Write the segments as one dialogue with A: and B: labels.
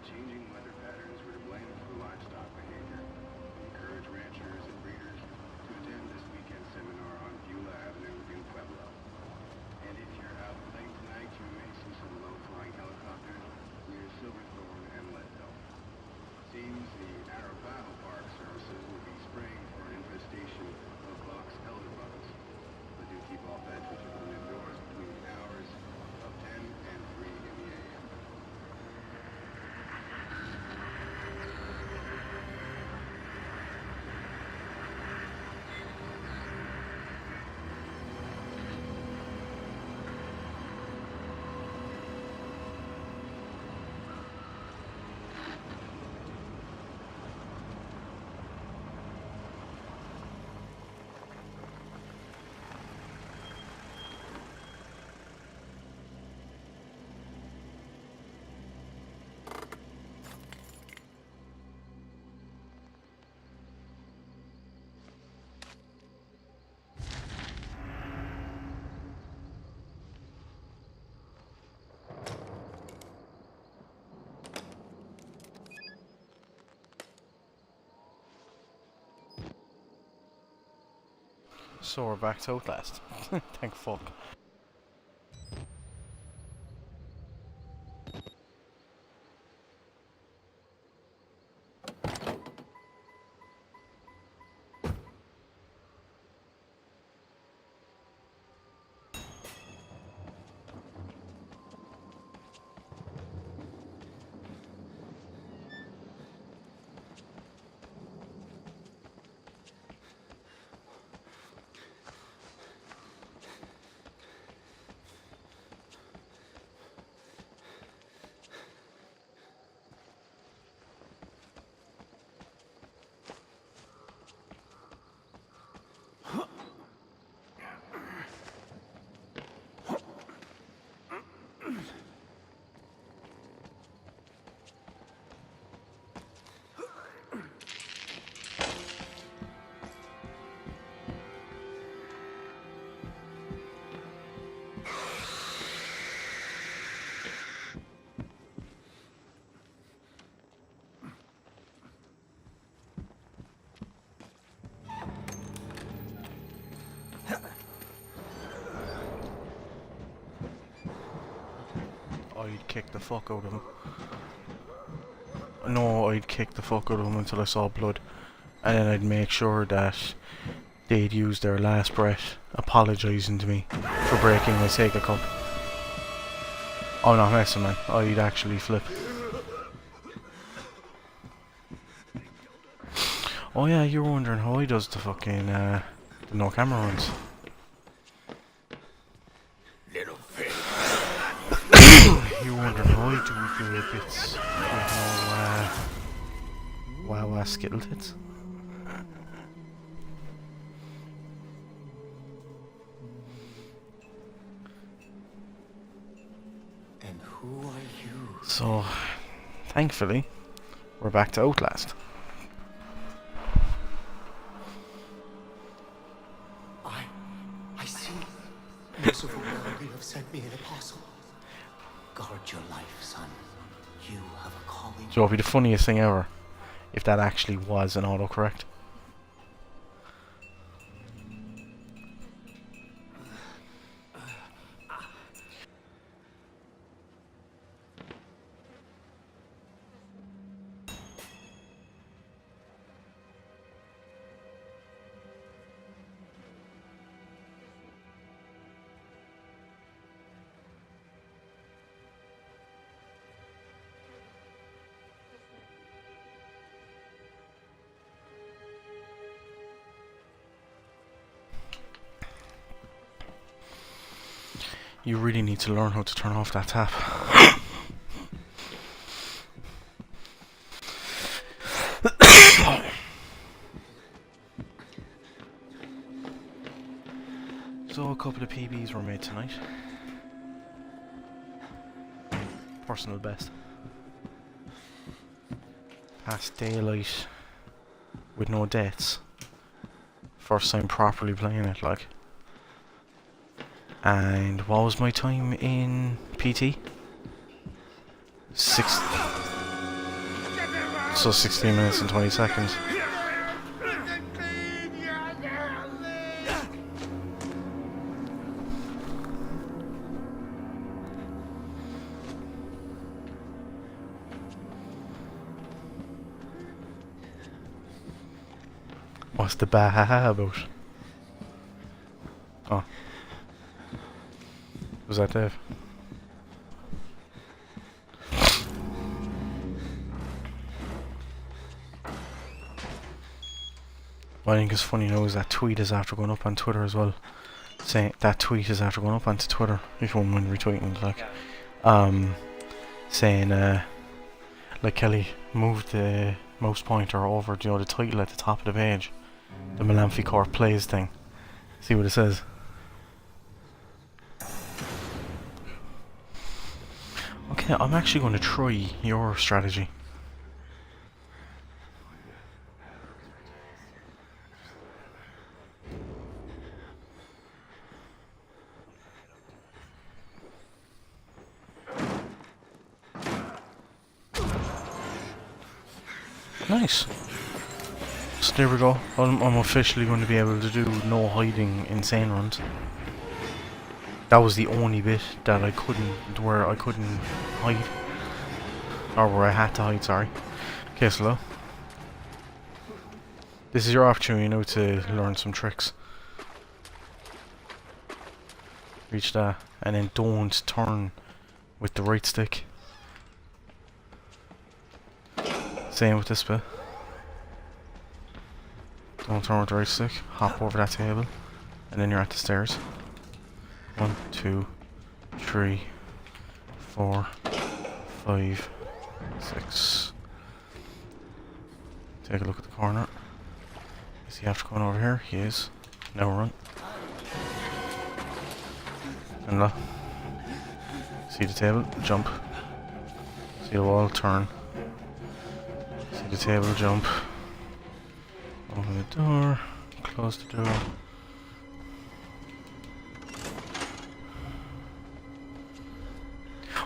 A: changing weather patterns were to blame for livestock behavior. We encourage ranchers and breeders to attend this weekend seminar on Beulah Avenue in Pueblo. And if you're out late tonight, you may see some low-flying helicopters near Silverthorne and Leadville. Seems the Arapaho Park services will be spraying for an infestation of box elder bugs. But do keep all pets and children indoors between the hours of 10 and 3 in the a.m.
B: So we're back to Outlast. Thank fuck. I'd kick the fuck out of him. No, I'd kick the fuck out of him until I saw blood. And then I'd make sure that they'd use their last breath apologising to me for breaking my Sega cup. I'm not messing, man. I'd actually flip. Oh yeah, you were wondering how I does the fucking, the no camera runs. You were wondering how I do the bits with no, wow, skittle tits.
C: And who are you?
B: So, thankfully, we're back to Outlast.
C: I see. Merciful God, you have sent me an apostle. Guard your life, son. You have a calling.
B: So it'd be the funniest thing ever if that actually was an autocorrect. You really need to learn how to turn off that tap. So a couple of PBs were made tonight. Personal best. Past daylight with no deaths. First time properly playing it, like. And what was my time in PT? So 16 minutes and 20 seconds. What's the bah about? Oh. Was that Dave? What I think is funny now is that tweet is after going up on Twitter as well. Saying that tweet is after going up onto Twitter, if you wouldn't mind retweeting it, like. Saying like Kelly moved the mouse pointer over, you know, the title at the top of the page. The Mellamphy Corp plays thing. See what it says. Okay, I'm actually going to try your strategy. Nice. So there we go. I'm officially going to be able to do no hiding insane runs. That was the only bit that I couldn't, where I couldn't hide. Or where I had to hide, sorry. Okay, slow. This is your opportunity now to learn some tricks. Reach that, and then don't turn with the right stick. Same with this bit. Don't turn with the right stick. Hop over that table, and then you're at the stairs. 1, 2, 3, 4, 5, 6. Take a look at the corner. Is he after going over here? He is. Now run. And look. See the table? Jump. See the wall? Turn. See the table? Jump. Open the door. Close the door.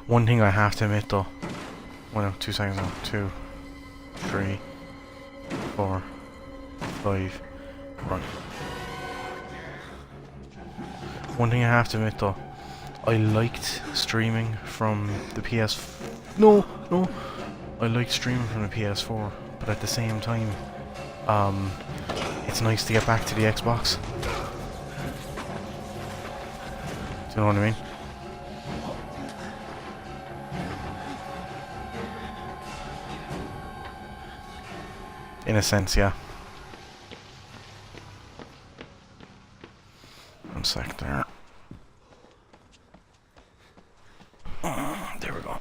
B: One thing I have to admit though. 2 seconds now. 2, 3, 4, 5. Run. One thing I have to admit though. I liked streaming from the PS... No! I liked streaming from the PS4. But at the same time, it's nice to get back to the Xbox. Do you know what I mean? In a sense, yeah. One sec there. There we go.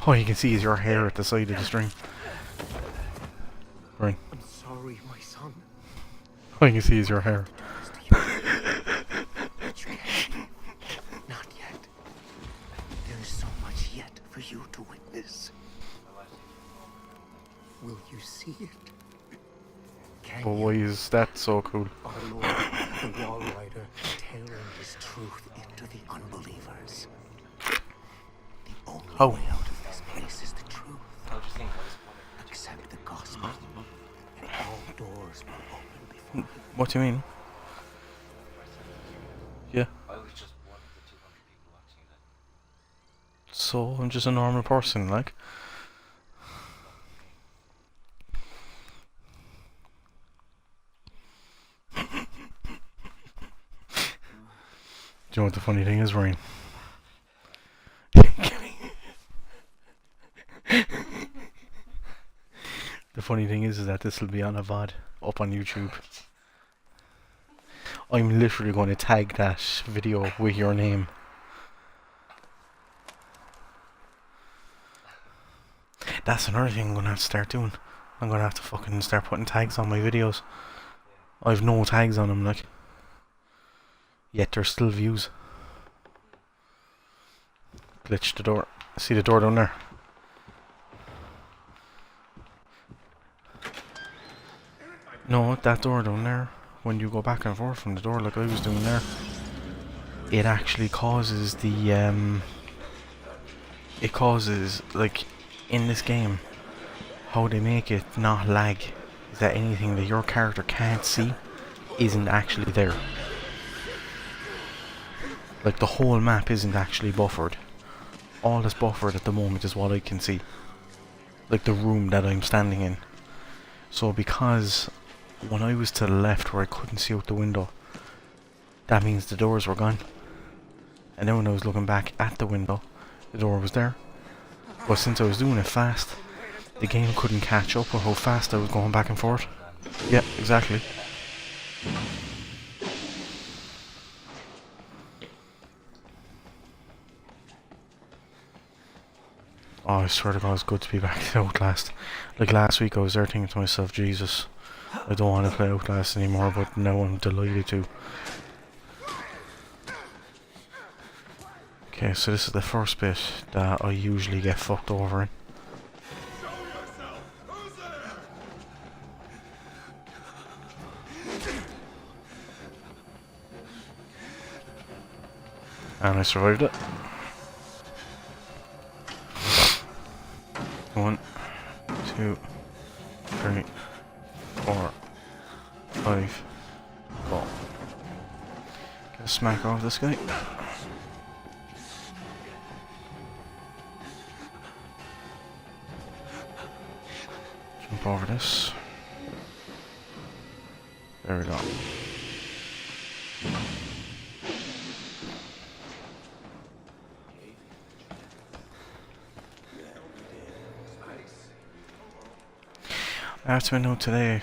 B: All you can see is your hair at the side of the stream. Right.
C: I'm sorry, my son.
B: All you can see is your hair.
C: But you can't. Not yet. There is so much yet for you to witness. Will you see it? Can
B: But
C: you?
B: why is that so cool?
C: Our Lord, the Wall Rider, tailoring his truth into the unbelievers. The only
B: How?
C: way out of this place is the truth. Accept the gospel, and all doors will open before you.
B: What do you mean? Yeah. So I'm just a normal person, like. Do you know what the funny thing is, Ryan? The funny thing is that this will be on a VOD up on YouTube. I'm literally going to tag that video with your name. That's another thing I'm going to have to start doing. I'm going to have to fucking start putting tags on my videos. I've no tags on them, like. Yet there's still views. Glitch the door. See the door down there? No, that door down there, when you go back and forth from the door like I was doing there, it actually causes the it causes, like, in this game, how they make it not lag is that anything that your character can't see isn't actually there. Like, the whole map isn't actually buffered. All that's buffered at the moment is what I can see. Like the room that I'm standing in. So because when I was to the left where I couldn't see out the window, that means the doors were gone. And then when I was looking back at the window, the door was there. But since I was doing it fast, the game couldn't catch up with how fast I was going back and forth. Yeah, exactly. Oh, I swear to God, it's good to be back to Outlast. Like last week I was there thinking to myself, Jesus, I don't want to play Outlast anymore, but now I'm delighted to. Okay, so this is the first bit that I usually get fucked over in. And I survived it. 1, 2, 3, 4, 5, go. Get a smack off this guy. Jump over this. There we go. I have to admit today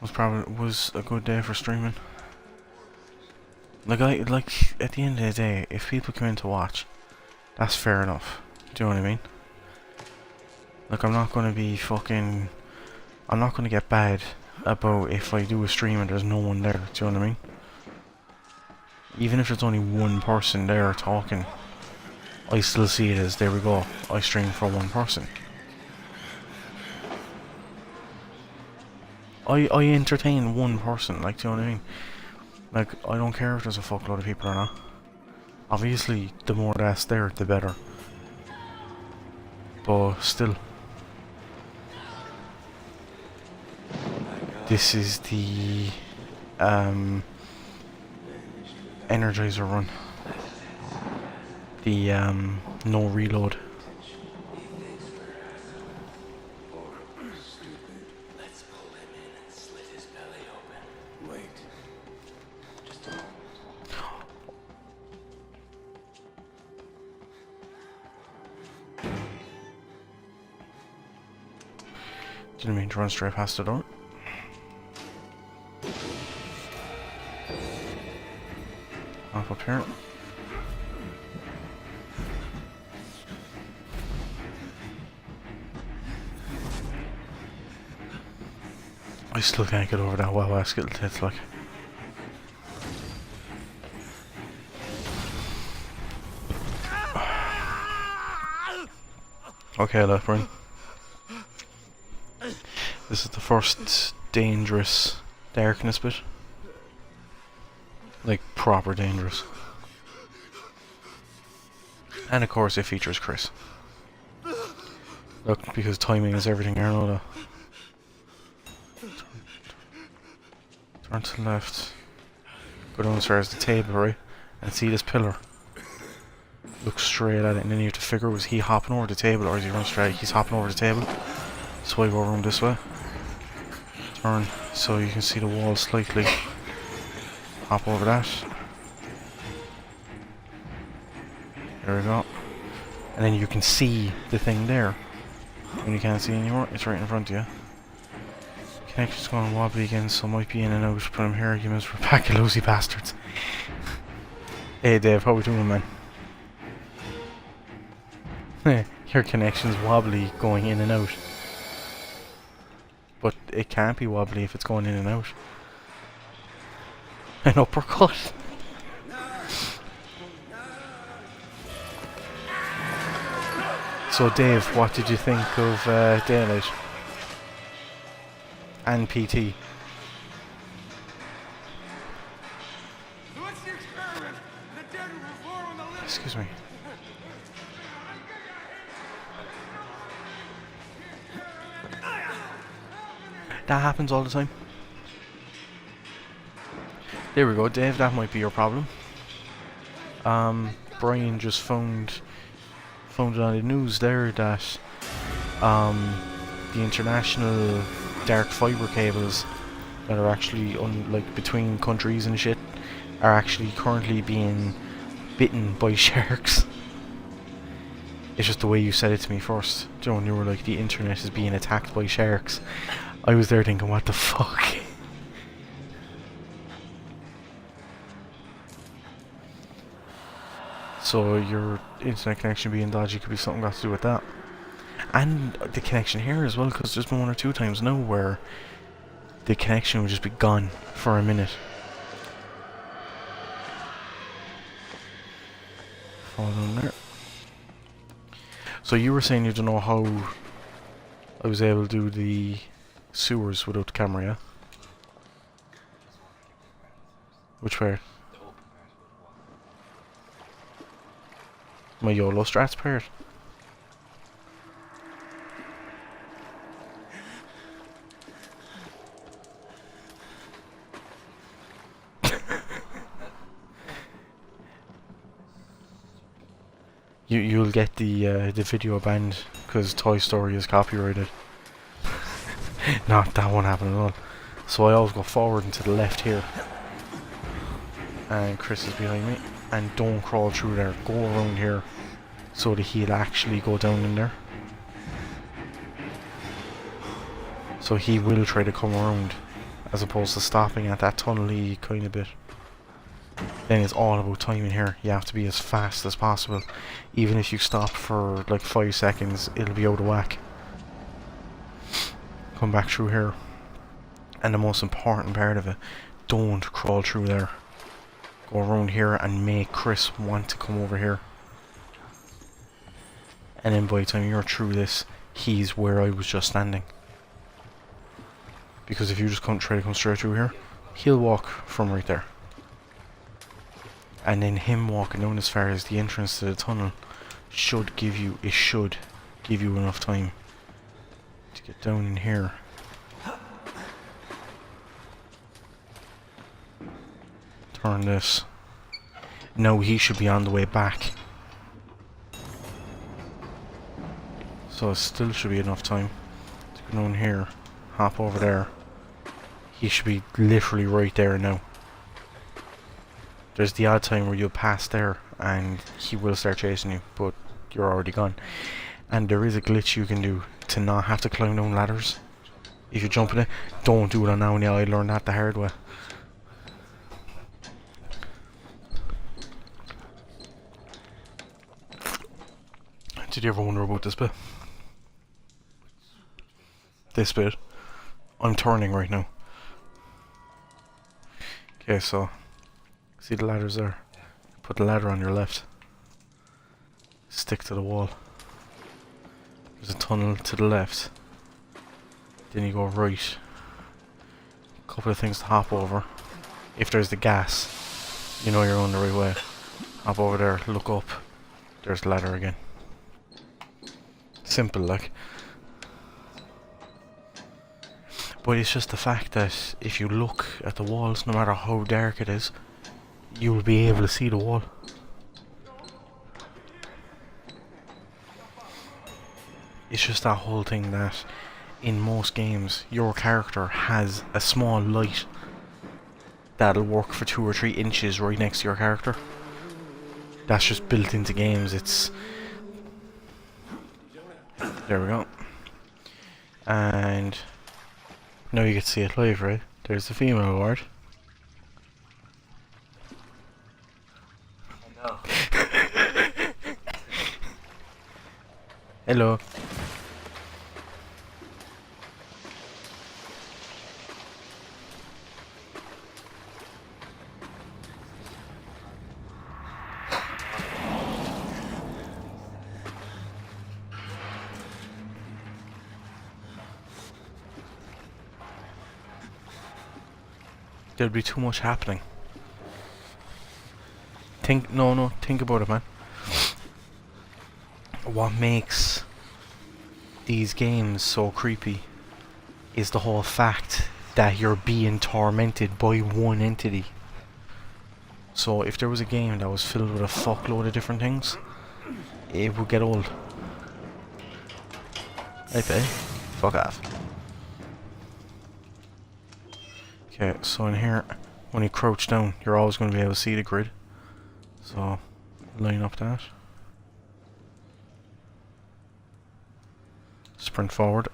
B: was a good day for streaming. Like at the end of the day, if people come in to watch, that's fair enough. Do you know what I mean? Like I'm not gonna get bad about if I do a stream and there's no one there. Do you know what I mean? Even if there's only one person there talking, I still see it as, there we go, I stream for one person. I entertain one person, like, do you know what I mean? Like, I don't care if there's a fuckload of people or not. Obviously, the more that's there, the better. But still. This is the Energizer run. The no reload. Didn't mean to run straight past the door. Up here. I still can't get over that wow skittle tits, like. Okay, left ring. This is the first dangerous darkness bit. Like, proper dangerous. And of course it features Chris. Look, because timing is everything, Arnold. Turn to the left. Go down as far as the table, right? And see this pillar. Look straight at it, and then you have to figure, was he hopping over the table or is he running straight? He's hopping over the table. Swipe over him this way. Turn so you can see the wall slightly. Hop over that. There we go. And then you can see the thing there. When you can't see anymore, it's right in front of you. Connection's going wobbly again, so might be in and out, but I'm here, you miserable pack of lousy bastards. Hey Dave, how we doing, man? Your connection's wobbly going in and out. But it can't be wobbly if it's going in and out. An uppercut. So Dave, what did you think of Daylight? And PT?
D: What's the experiment?
B: Excuse me. That happens all the time. There we go, Dave, that might be your problem. Brian just found it on the news there that the international dark fiber cables that are actually like between countries and shit are actually currently being bitten by sharks. It's just the way you said it to me first, Joe, and you were like, the internet is being attacked by sharks. I was there thinking, what the fuck? So your internet connection being dodgy could be something got to do with that. And the connection here as well, because there's been 1 or 2 times now where the connection would just be gone for a minute. Fall down there. So you were saying you don't know how I was able to do the sewers without the camera, yeah? Which way? My YOLO strats part. You'll get the video banned because Toy Story is copyrighted. Not that won't happen at all. So I always go forward and to the left here. And Chris is behind me. And don't crawl through there. Go around here so that he'll actually go down in there. So he will try to come around as opposed to stopping at that tunnel-y kind of bit. Then it's all about timing here. You have to be as fast as possible. Even if you stop for like 5 seconds, it'll be out of whack. Come back through here. And the most important part of it, don't crawl through there. Go around here and make Chris want to come over here. And then by the time you're through this, he's where I was just standing. Because if you just try to come straight through here, he'll walk from right there. And then him walking down as far as the entrance to the tunnel should give you enough time to get down in here. Turn this. No, he should be on the way back. So it still should be enough time to go down here, hop over there. He should be literally right there now. There's the odd time where you'll pass there and he will start chasing you, but you're already gone. And there is a glitch you can do to not have to climb down ladders. If you're jumping it, don't do it on now and yeah, I learned that the hard way. Did you ever wonder about this bit? This bit. I'm turning right now. Okay, so see the ladders there? Put the ladder on your left. Stick to the wall. There's a tunnel to the left. Then you go right. A couple of things to hop over. If there's the gas, you know you're on the right way. Hop over there, look up. There's the ladder again. Simple, like. But it's just the fact that if you look at the walls, no matter how dark it is, you will be able to see the wall. It's just that whole thing that in most games your character has a small light that'll work for 2 or 3 inches right next to your character. That's just built into games. It's... There we go. And now you get to see it live, right? There's the female ward.
D: I know.
B: Hello. There'll be too much happening. think about it, man. What makes these games so creepy is the whole fact that you're being tormented by one entity. So if there was a game that was filled with a fuckload of different things, it would get old. Hey, babe. Fuck off. Okay, so in here, when you crouch down, you're always going to be able to see the grid. So, line up that. Sprint forward.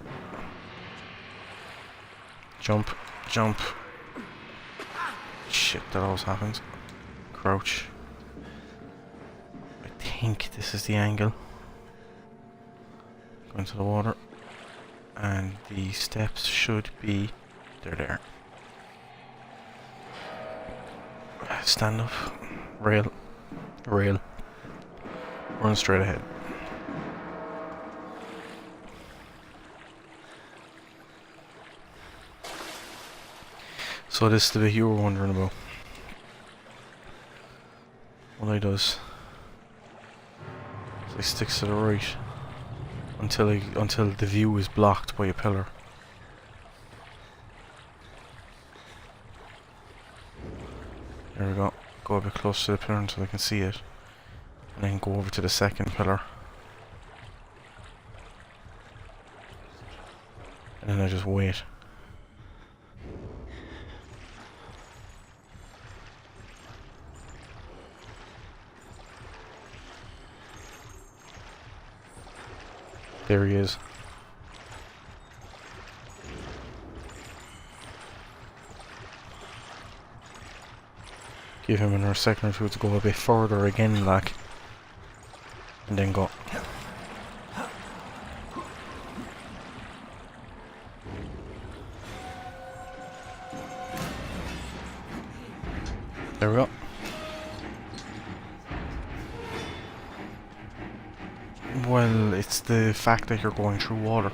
B: Jump, jump. Shit, that always happens. Crouch. I think this is the angle. Go into the water. And the steps should be... They're there. Stand up. Rail. Rail. Run straight ahead. So this is the bit you were wondering about. What I does is I sticks to the right until the view is blocked by a pillar. There we go. Go a bit closer to the pillar until I can see it. And then go over to the second pillar. And then I just wait. There he is. Give him another second or two to go a bit further again, like. And then go. There we go. Well, it's the fact that you're going through water.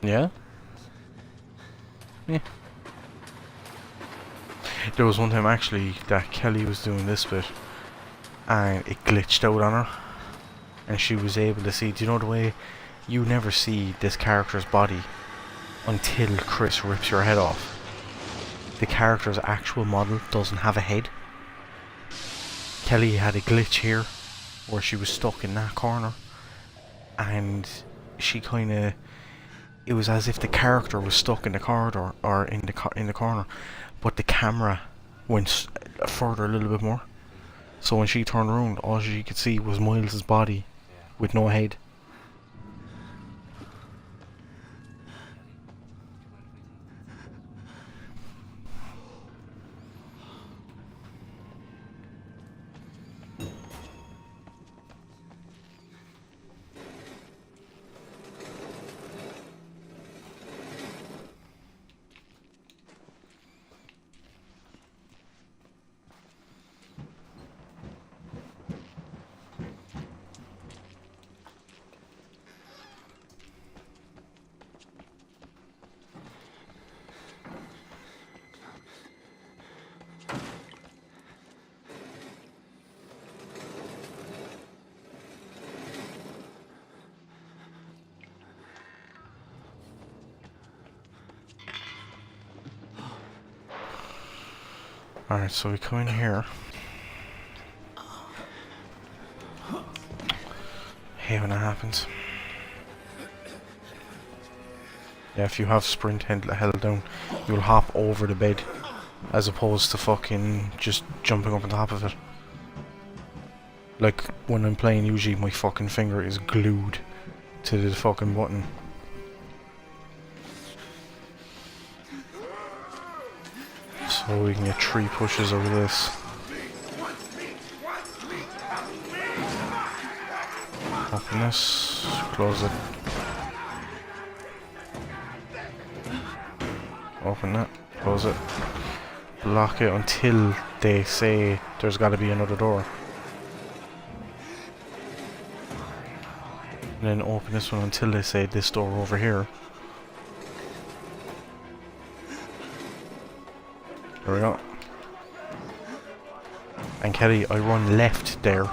B: Yeah? Yeah. There was one time actually that Kelly was doing this bit and it glitched out on her and she was able to see, do you know the way you never see this character's body until Chris rips your head off? The character's actual model doesn't have a head. Kelly had a glitch here where she was stuck in that corner and she kinda, it was as if the character was stuck in the corridor or in the corner, but the camera went further a little bit more. So when she turned around, all she could see was Miles's body with no head. Alright, so we come in here. Hey, when that happens. Yeah, if you have sprint held down, you'll hop over the bed as opposed to fucking just jumping up on top of it. Like, when I'm playing, usually my fucking finger is glued to the fucking button. So we can get 3 pushes over this. Open this, close it. Open that, close it. Block it until they say there's gotta be another door. And then open this one until they say this door over here. There we go. And Kelly, I run left there.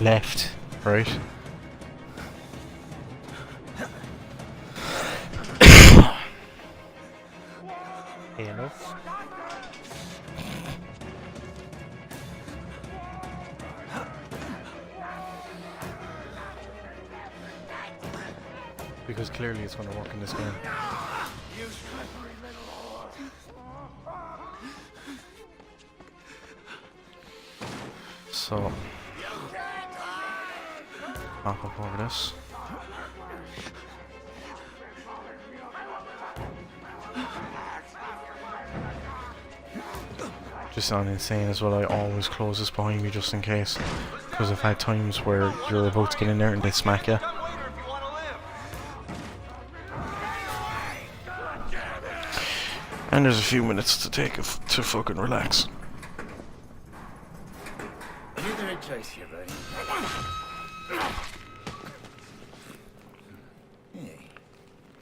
B: Left, right? Hello? Because clearly it's going to work in this game. So, hop up over this. Just sound insane as well. I always close this behind me just in case, because I've had times where you're about to get in there and they smack you. And there's a few minutes to take to fucking relax.
D: You're the right choice here, buddy. Hey,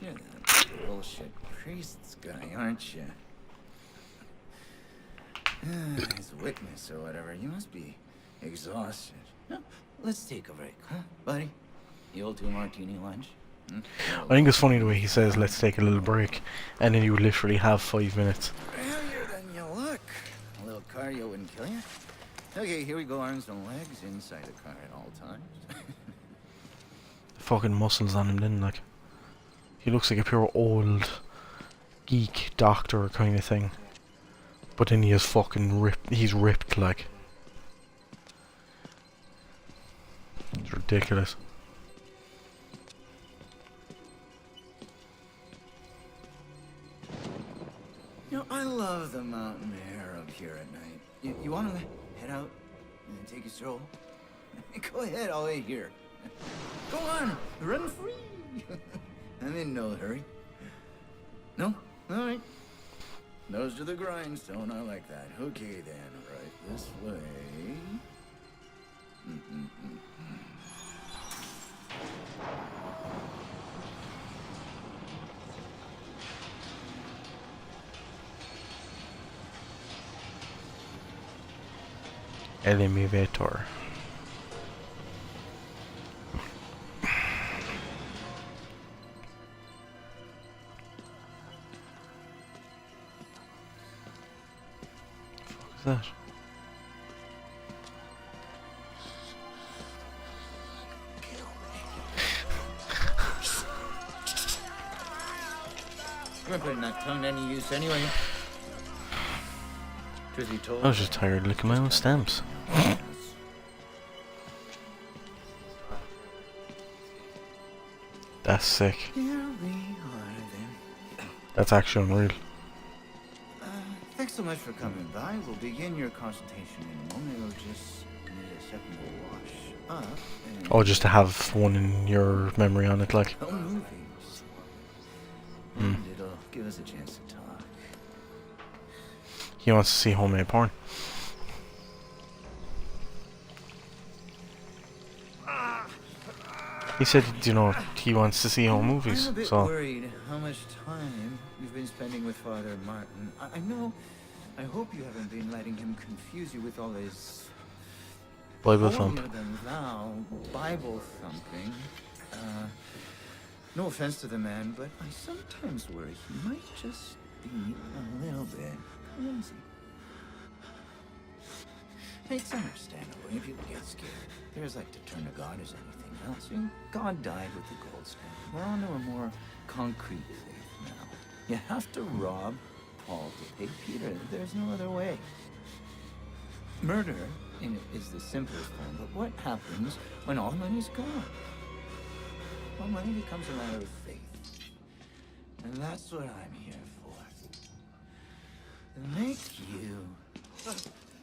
D: you're that bullshit priest's guy, aren't you? As a witness or whatever, you must be exhausted. No, let's take a break, huh, buddy? The old 2-martini lunch?
B: I think it's funny the way he says, let's take a little break, and then you literally have 5 minutes.
D: Earlier than you look. A little cardio wouldn't kill you. Okay, here we go, arms and legs inside the car at all times.
B: Fucking muscles on him then, like. He looks like a pure old geek doctor kind of thing. But then he is fucking ripped, he's ripped, like. It's ridiculous.
D: You know, I love the mountain air up here at night. You want to head out and take a stroll? Go ahead, I'll wait here. Go on, run free. I'm in no hurry. No? All right. Nose to the grindstone, I like that. Okay then, right this way.
B: Elevator. What is that?
D: You're putting that tongue to any use anyway. Truth be told,
B: I was just tired of licking my own stamps. That's sick.
D: Here we are then.
B: That's actually unreal.
D: Thanks so much for coming by. We'll begin your consultation in a moment. We'll just need a second to wash up. And
B: Oh, just to have one in your memory on it, like.
D: no movies. And it'll give us a chance to talk.
B: He wants to see homemade porn. He said, you know, he wants to see home movies,
D: I'm a bit
B: so.
D: worried how much time you've been spending with Father Martin. I know. I hope you haven't been letting him confuse you with all his
B: Bible thump.
D: holier-than-thou Bible thumping. No offense to the man, but I sometimes worry he might just be a little bit crazy. It's understandable when people get scared. There's like to turn to God as anything else. And God died with the gold standard. We're on to a more concrete faith now. You have to rob Paul to pay Peter. There's no other way. Murder is the simplest form, but what happens when all money's gone? Well, money becomes a matter of faith. And that's what I'm here for. To make you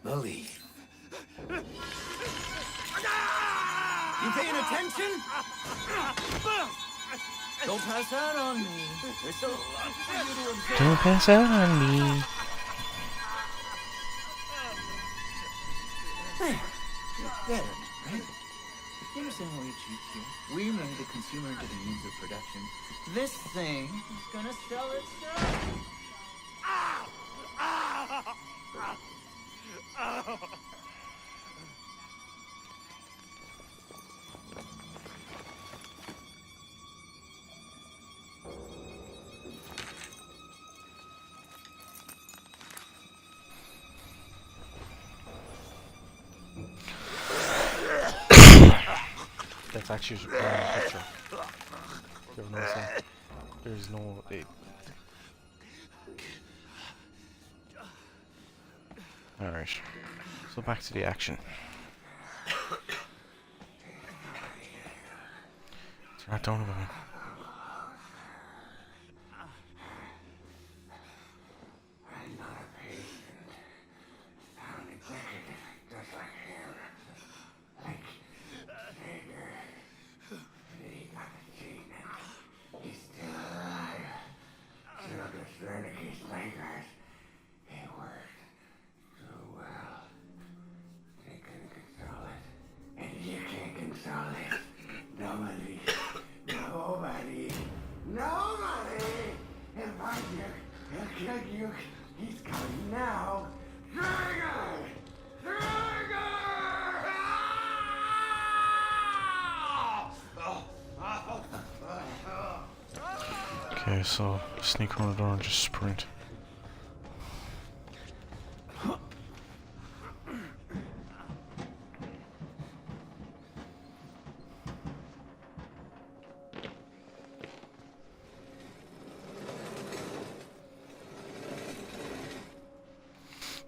D: believe. You paying attention? Don't pass out on me. There's so lot for you to observe.
B: Don't pass out on me.
D: There. You're better, right? You understand why we cheat here? We made the consumer into the means of production. This thing is gonna sell itself.
B: That's actually a wrong picture. You ever notice that? There's no... Alright. So back to the action. Turn that down a bit.
A: He's coming now.
B: Okay, so sneak around the door and just sprint.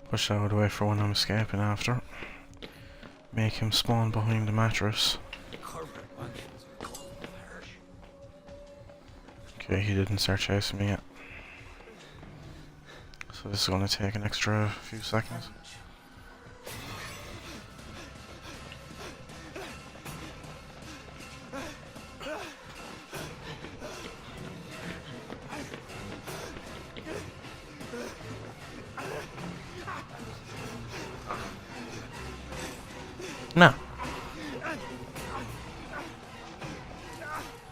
B: Push out of the way for when I'm escaping after. Make him spawn behind the mattress. Okay, he didn't start chasing me yet. So this is going to take an extra few seconds. No.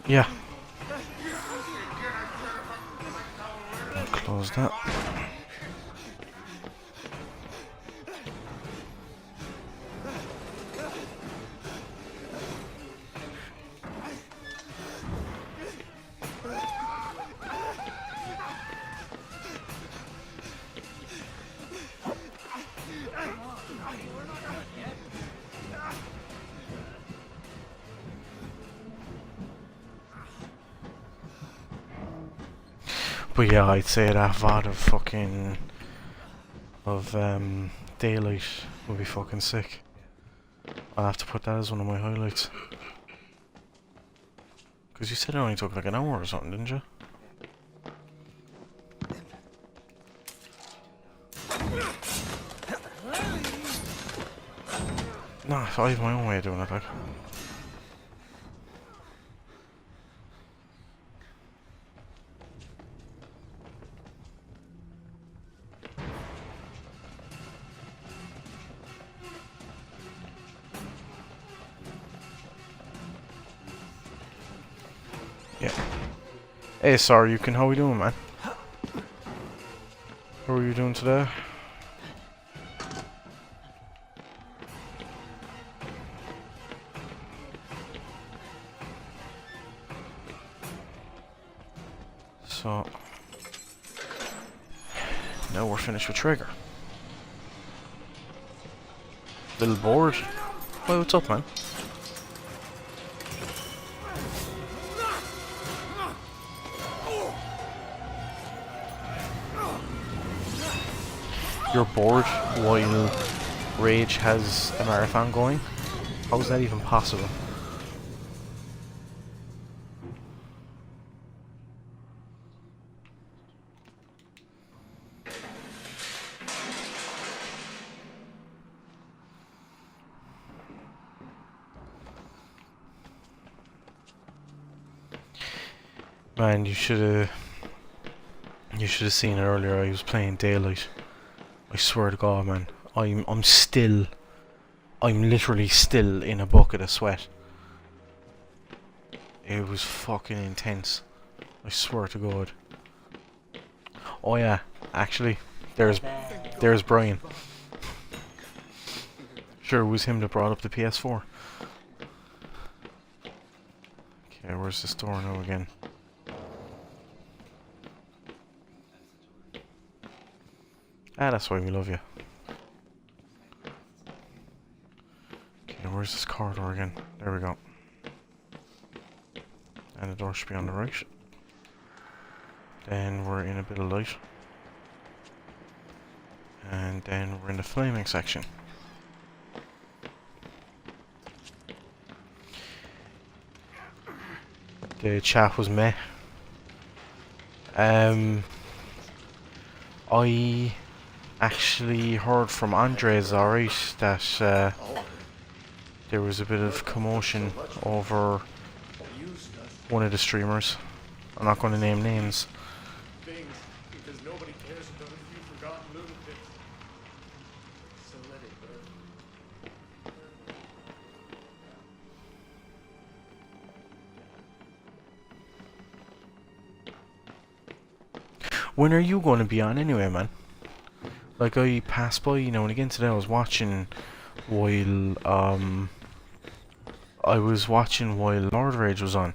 B: Yeah. Close that. But yeah, I'd say that VOD of fucking Daylight would be fucking sick. I'll have to put that as one of my highlights. Cause you said it only took like an hour or something, didn't you? Nah, I have my own way of doing it, like. Yeah. Hey, sorry, you can. How we doing, man? How are you doing today? So now we're finished with Trigger. Little bored. Well, what's up, man? You're bored while Rage has a marathon going? How is that even possible? Man, you should have seen it earlier. I was playing Daylight. I swear to God, man. I'm literally still in a bucket of sweat. It was fucking intense. I swear to God. Oh yeah, actually, there's Brian. Sure, it was him that brought up the PS4. Okay, where's this door now again? Ah, that's why we love you. Okay, where's this corridor again? There we go. And the door should be on the right. Then we're in a bit of light. And then we're in the flaming section. The chat was meh. I actually heard from Andres, alright, that there was a bit of commotion over one of the streamers. I'm not going to name names.
E: Because nobody cares about a few forgotten lunatics. So let it burn.
B: When are you going to be on anyway, man? Like, I pass by, you know, and again today I was watching while Lord Rage was on.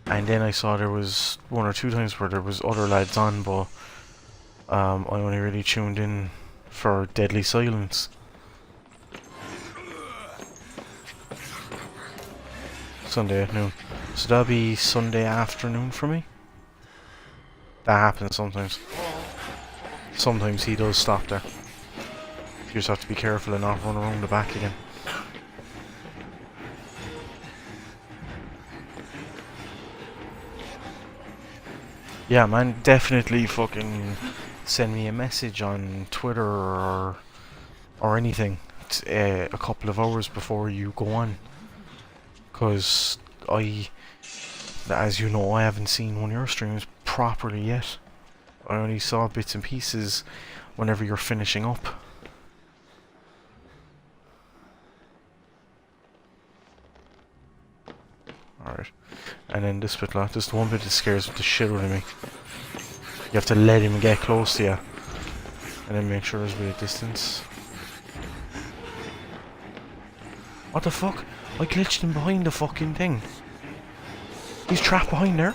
B: And then I saw there was one or two times where there was other lads on, but I only really tuned in for Deadly Silence. Sunday at noon. So that'll be Sunday afternoon for me. That happens sometimes. Sometimes he does stop there. You just have to be careful and not run around the back again. Yeah, man, definitely fucking send me a message on Twitter or anything a couple of hours before you go on. Because as you know, I haven't seen one of your streams properly yet. I only saw bits and pieces whenever you're finishing up. Alright. And then this bit, this is the one bit that scares the shit out of me. You have to let him get close to you. And then make sure there's a bit of distance. What the fuck? I glitched him behind the fucking thing. He's trapped behind there.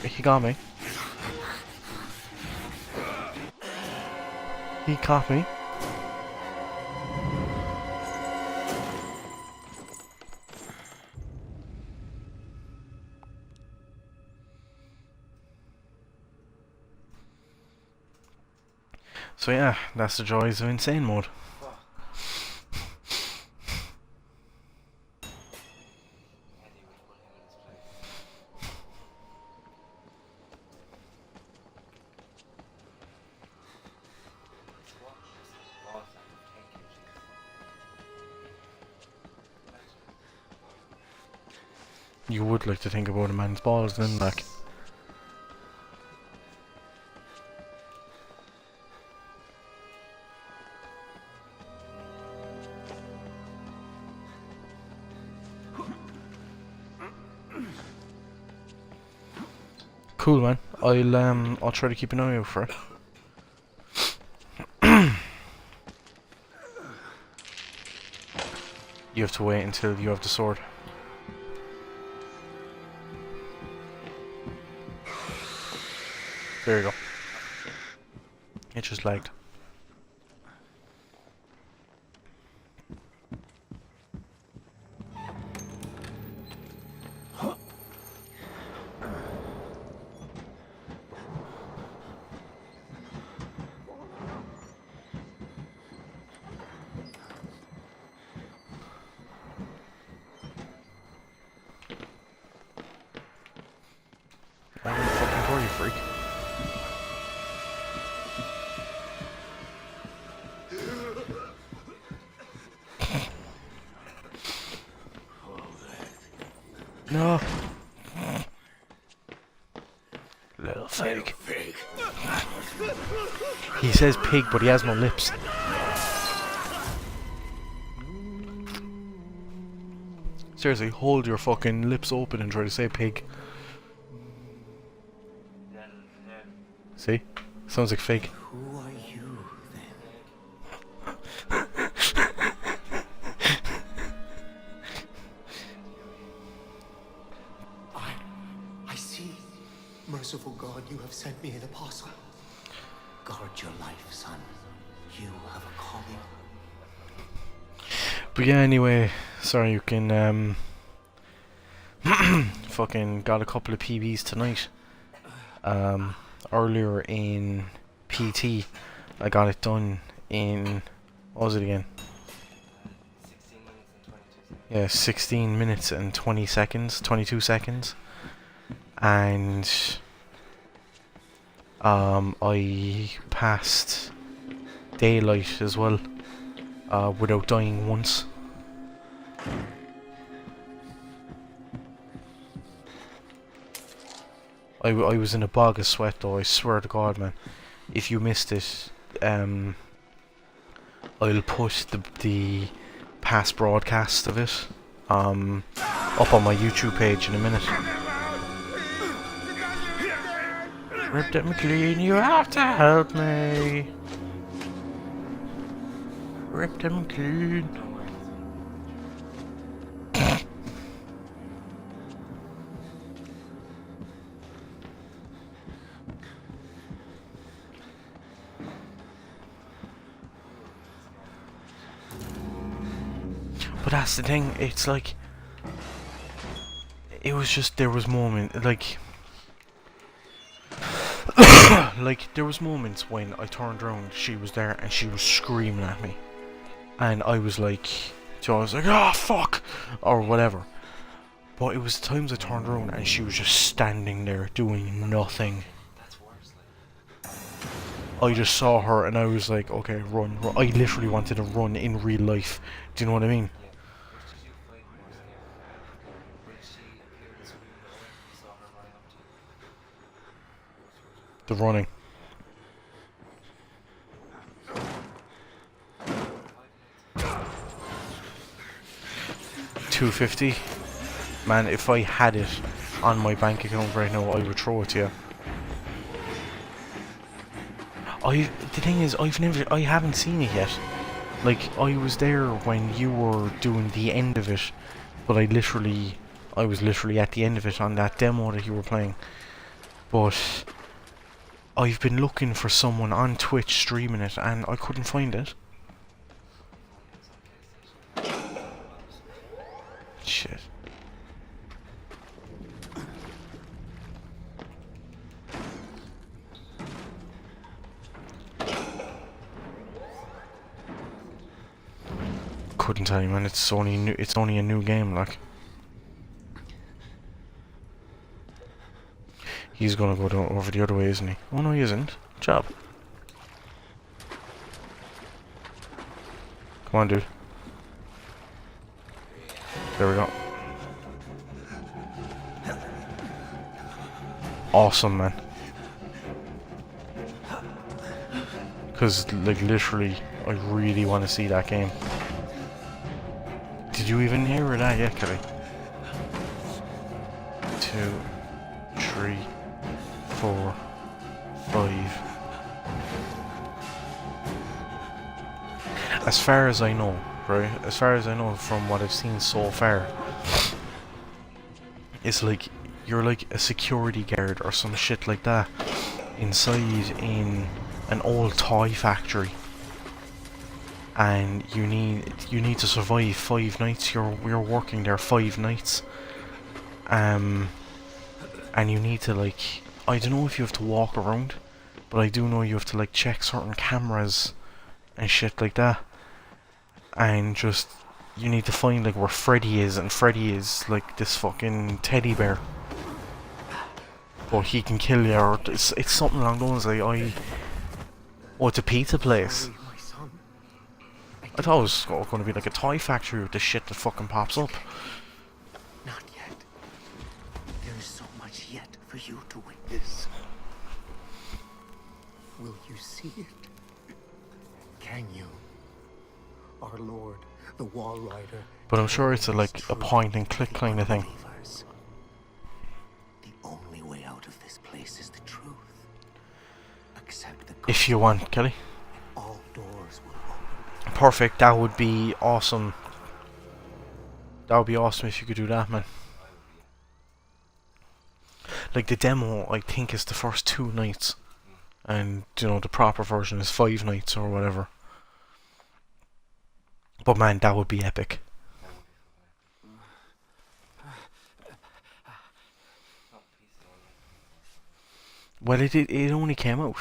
B: He got me. He caught me. So yeah, that's the joys of insane mode. You would like to think about a man's balls then, like. Cool, man. I'll try to keep an eye out for it. You have to wait until you have the sword. There you go. It just lagged. I'm in the fucking door, you freak. No. Little pig. He says pig, but he has no lips. Seriously, hold your fucking lips open and try to say pig. See? Sounds like fake.
C: Who are you, then? I see. Merciful God, you have sent me an apostle. Guard your life, son. You have a calling.
B: But yeah, anyway, sorry you can, fucking got a couple of PBs tonight. Earlier in PT, I got it done in, what was it again? 16 minutes and 20 seconds, 22 seconds. And, I passed daylight as well, without dying once. I was in a bog of sweat though, I swear to God, man. If you missed it, I'll put the past broadcast of it up on my YouTube page in a minute. Rip them clean, you have to help me. Rip them clean. But that's the thing, it's like, it was just, there was moments, like, like, there was moments when I turned around, she was there, and she was screaming at me. And I was like, so I was like, oh fuck, or whatever. But it was times I turned around, and she was just standing there, doing nothing. I just saw her, and I was like, okay, run. I literally wanted to run in real life, do you know what I mean? The running. 250. Man, if I had it on my bank account right now, I would throw it to you. The thing is, I haven't seen it yet. Like, I was there when you were doing the end of it, but I was literally at the end of it on that demo that you were playing. But I've been looking for someone on Twitch streaming it, and I couldn't find it. Shit. Couldn't tell you, man. It's only a new game, like. He's gonna go down over the other way, isn't he? Oh no, he isn't. Job. Come on, dude. There we go. Awesome, man. Because, like, literally, I really want to see that game. Did you even hear that yet, Kelly? 2, 3, 4, 5. As far as I know, right? As far as I know from what I've seen so far, it's like you're like a security guard or some shit like that inside in an old toy factory, and you need to survive 5 nights. You're working there 5 nights, and you need to, like, I don't know if you have to walk around, but I do know you have to, like, check certain cameras and shit like that, and just you need to find, like, where Freddy is, and Freddy is like this fucking teddy bear, but he can kill you, or it's something along those lines. Oh, it's a pizza place. I thought it was going to be like a toy factory with the shit that fucking pops up.
C: Not yet. There is so much yet for you to witness. Will you see it? Can you? Our Lord, the Wall Rider.
B: But I'm sure it's like a point and click kind of thing.
C: Believers. The only way out of this place is the truth. Accept the
B: If you want, Kelly.
C: all doors will open.
B: Perfect, that would be awesome. That would be awesome if you could do that, man. Like the demo, I think is the first 2 nights. And, you know, the proper version is 5 nights or whatever. But man, that would be epic. Well, it only came out.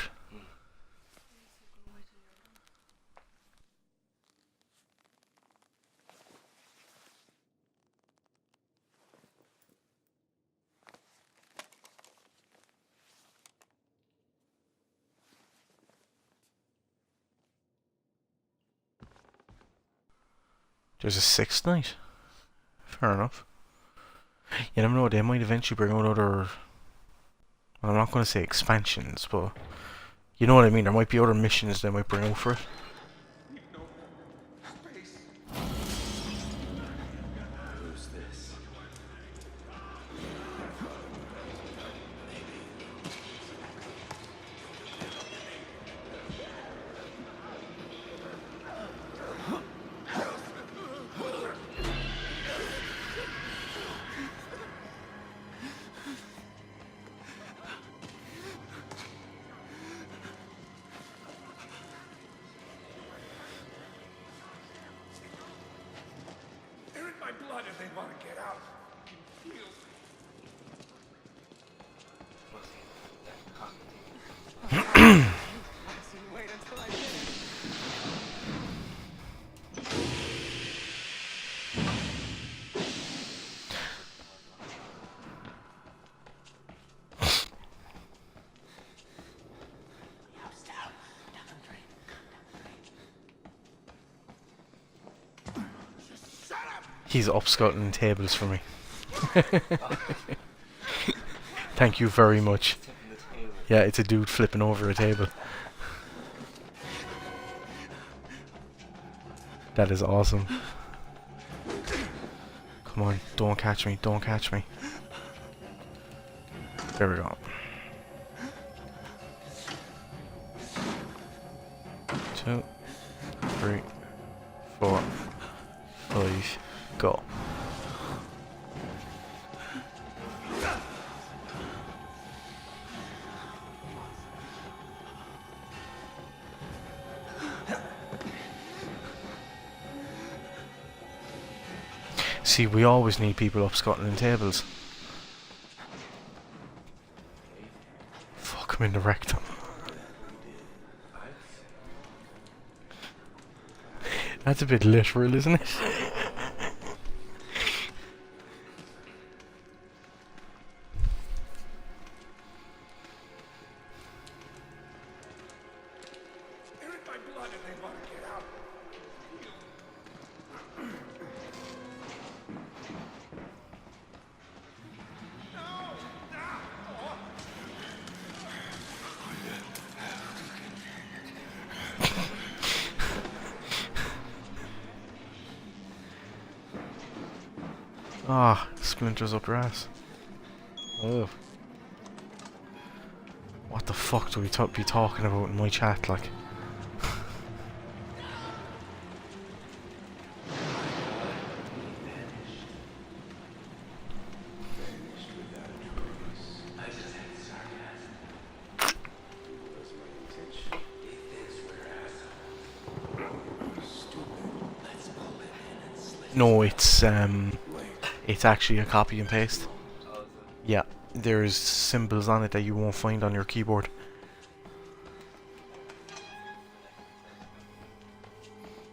B: There's a 6th night. Fair enough. You never know, they might eventually bring out other... Well, I'm not going to say expansions, but... You know what I mean, there might be other missions they might bring out for it.
D: Who's this?
E: They're in my blood and they want to get out. Wait until I finish.
B: He's upscutting tables for me. Thank you very much. Yeah, it's a dude flipping over a table. That is awesome. Come on, don't catch me, don't catch me. There we go. 2, 3, 4, 5, go. See, we always need people up Scotland tables. Fuck, I'm in the rectum. That's a bit literal, isn't it?
E: They're in my blood and they want to get out.
B: Ah, splinters up your ass. Oh. What the fuck do we be talking about in my chat, like? No, it's actually a copy and paste. Yeah, there's symbols on it that you won't find on your keyboard.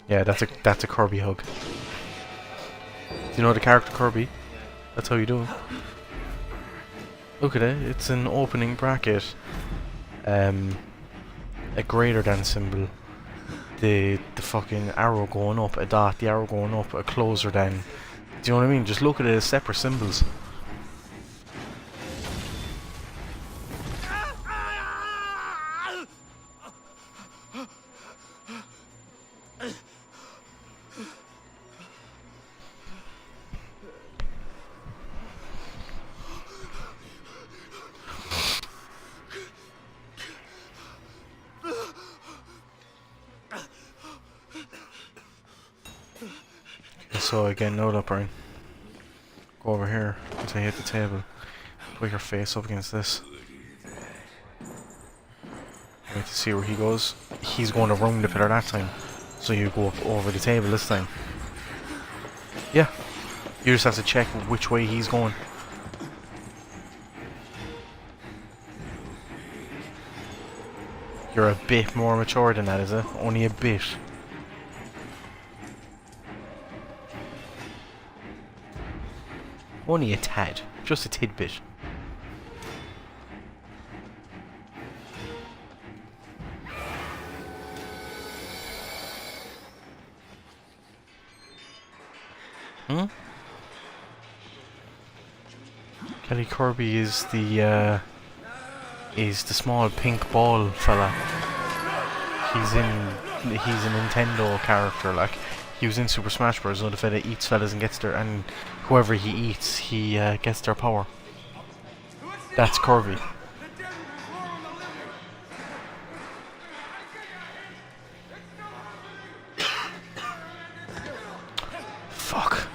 B: Yeah, that's a Kirby hug. Do you know the character Kirby? That's how you do it. Look at it, it's an opening bracket, a greater than symbol, the fucking arrow going up, a dot, the arrow going up, a closer than. Do you know what I mean? Just look at it as separate symbols. so again, note up, Brian. Go over here until you hit the table. Put your face up against this. Wait to see where he goes. He's going around the pillar that time. So you go up over the table this time. Yeah. You just have to check which way he's going. You're a bit more mature than that, is it? Only a bit. Only a tad. Just a tidbit. Kelly Kirby is the small pink ball fella. He's a Nintendo character, like he was in Super Smash Bros. The fella eats fellas and gets their, and whoever he eats, he gets their power. That's Kirby. Fuck.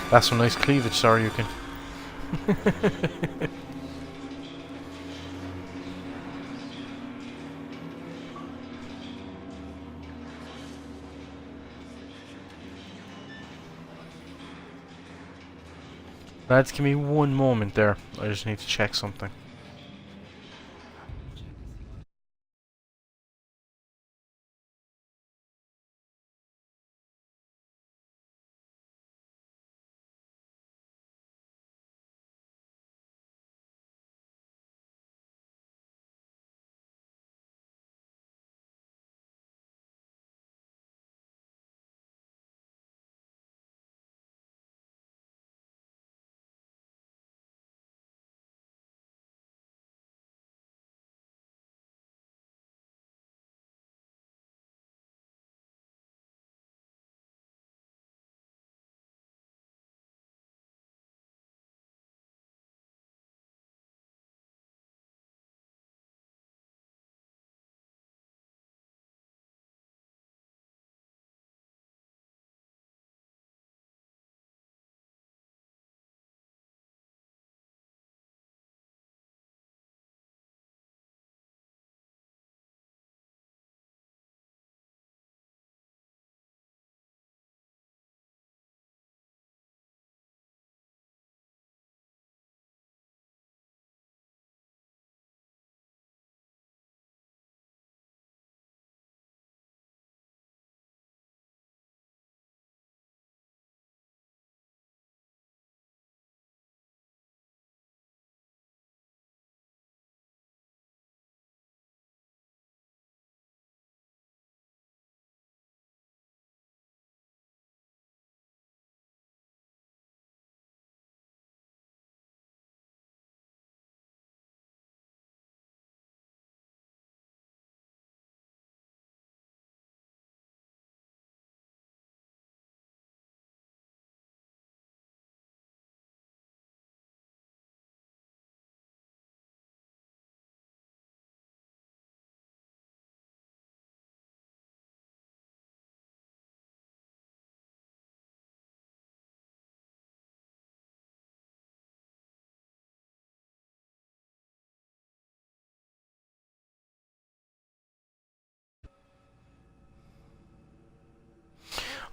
B: That's some nice cleavage, sorry you can. Lads, give me one moment there. I just need to check something.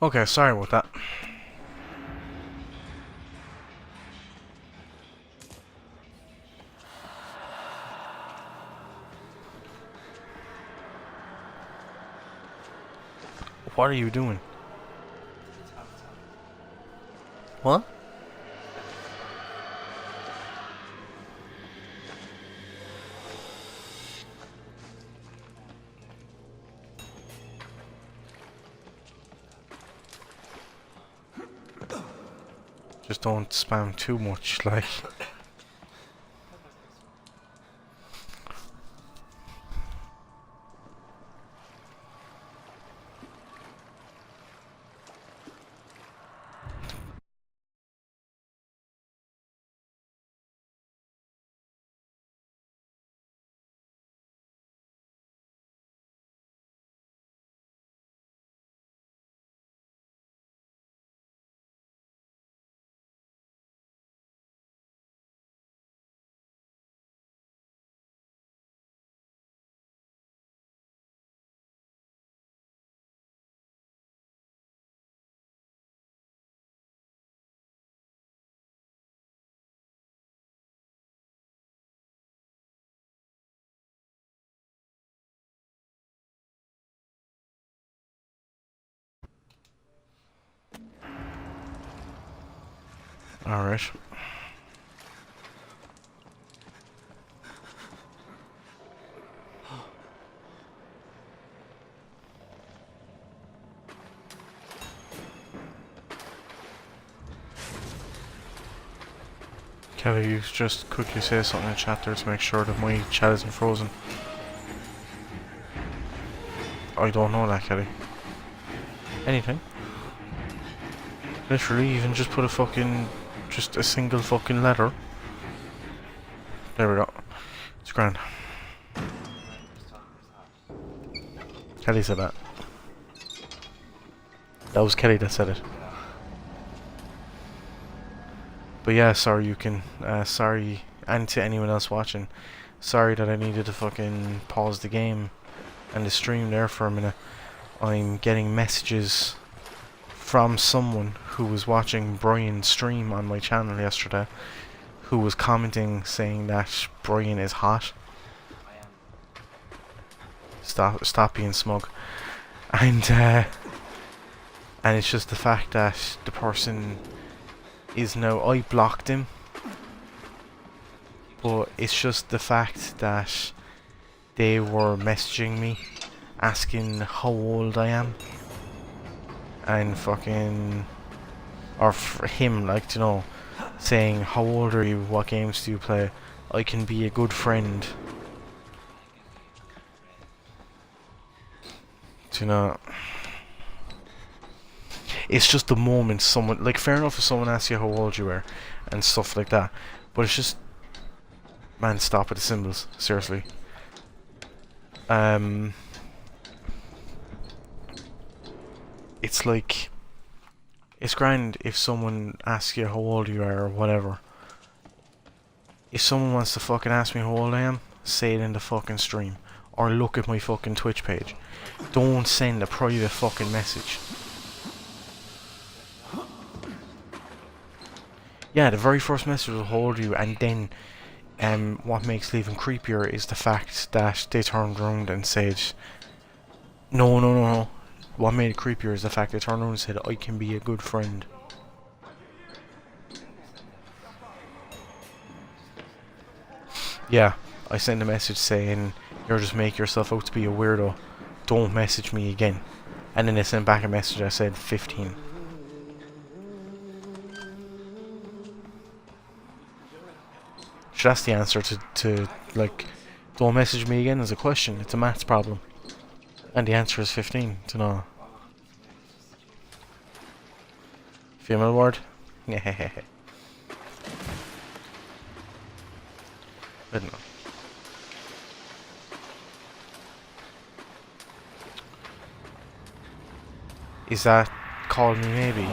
B: Okay, sorry about that. What are you doing? What? Just don't spam too much, like. Alright. Kelly, you just quickly say something in chat there to make sure that my chat isn't frozen. I don't know that, Kelly. Anything. Literally, even just put a fucking... just a single fucking letter. There we go. It's grand. Kelly said that. That was Kelly that said it. But yeah, sorry you can, sorry, and to anyone else watching, sorry that I needed to fucking pause the game and the stream there for a minute. I'm getting messages from someone who was watching Brian's stream on my channel yesterday, who was commenting saying that Brian is hot. Stop being smug. And it's just the fact that the person is now, I blocked him, but it's just the fact that they were messaging me asking how old I am, and fucking, or for him, like, you know, saying how old are you, what games do you play, I can be a good friend. Do you know, it's just the moment someone, like, fair enough if someone asks you how old you are and stuff like that, but it's just, man, stop at the symbols, seriously. It's like, it's grand if someone asks you how old you are or whatever. If someone wants to fucking ask me how old I am, say it in the fucking stream, or look at my fucking Twitch page. Don't send a private fucking message. Yeah, the very first message will hold you, and then what makes it even creepier is the fact that they turned around and said, no. What made it creepier is the fact they turned around and said, I can be a good friend. Yeah, I sent a message saying, you're just making yourself out to be a weirdo. Don't message me again. And then they sent back a message that said 15. So that's the answer to like, don't message me again is a question. It's a maths problem. And the answer is 15. To know. Female word? I don't know. Is that call me maybe?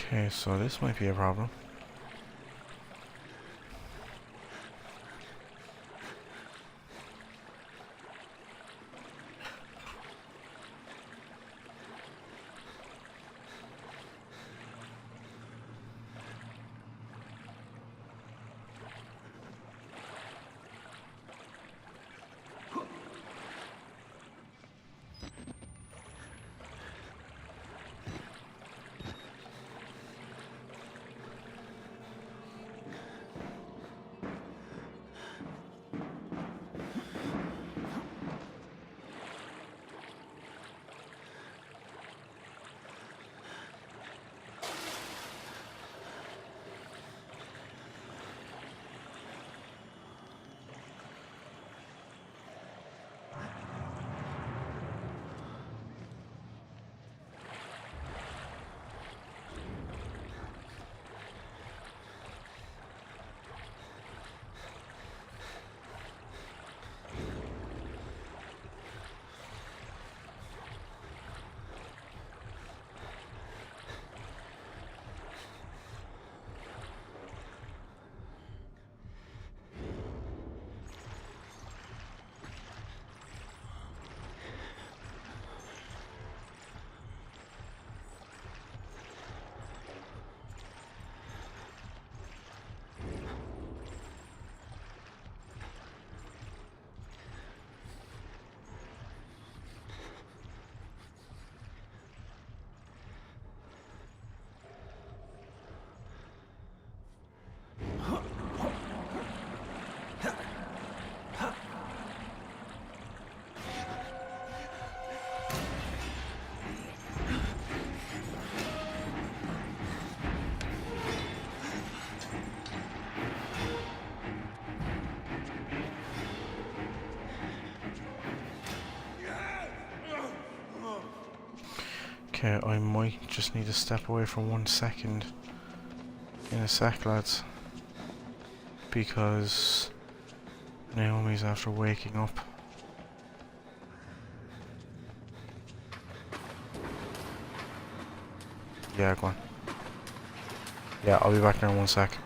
B: Okay, so this might be a problem. Okay, I might just need to step away for 1 second in a sec, lads, because Naomi's after waking up. Yeah, go on. Yeah, I'll be back there in 1 sec.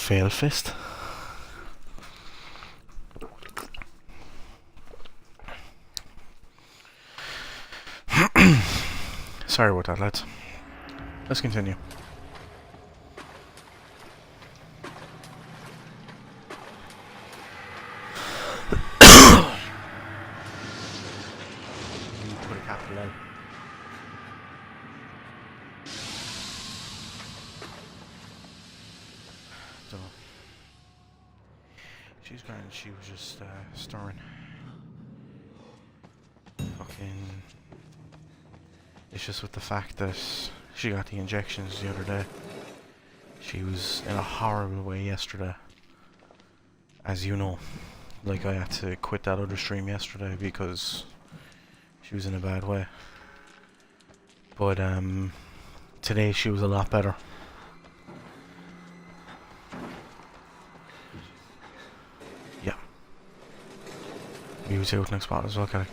B: fail fist. Sorry about that, lads. Let's continue. Put a capital L. Dunno. She's grand, she was just stirring. Fucking... It's just with the fact that she got the injections the other day. She was in a horrible way yesterday. As you know. Like, I had to quit that other stream yesterday because she was in a bad way. But today she was a lot better. Yeah. You take next spot as well, Kelly.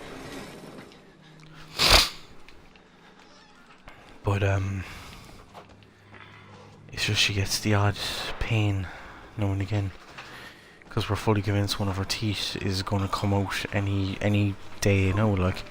B: But it's just she gets the odd pain now and again. Because we're fully convinced one of her teeth is going to come out any day now, like.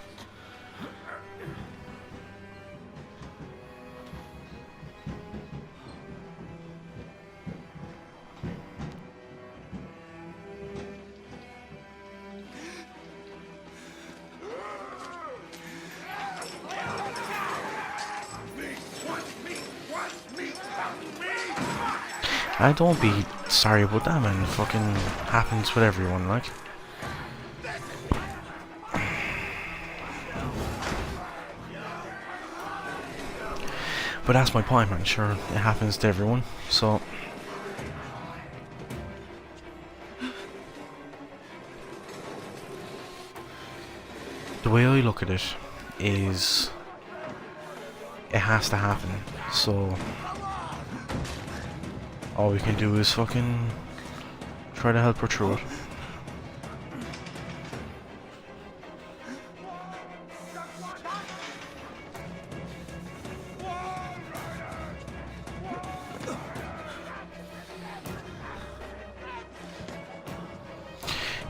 B: Don't be sorry about that, man. It fucking happens with everyone, like. But that's my point, man. Sure, it happens to everyone, so... The way I look at it is... It has to happen, so... All we can do is fucking try to help her through it.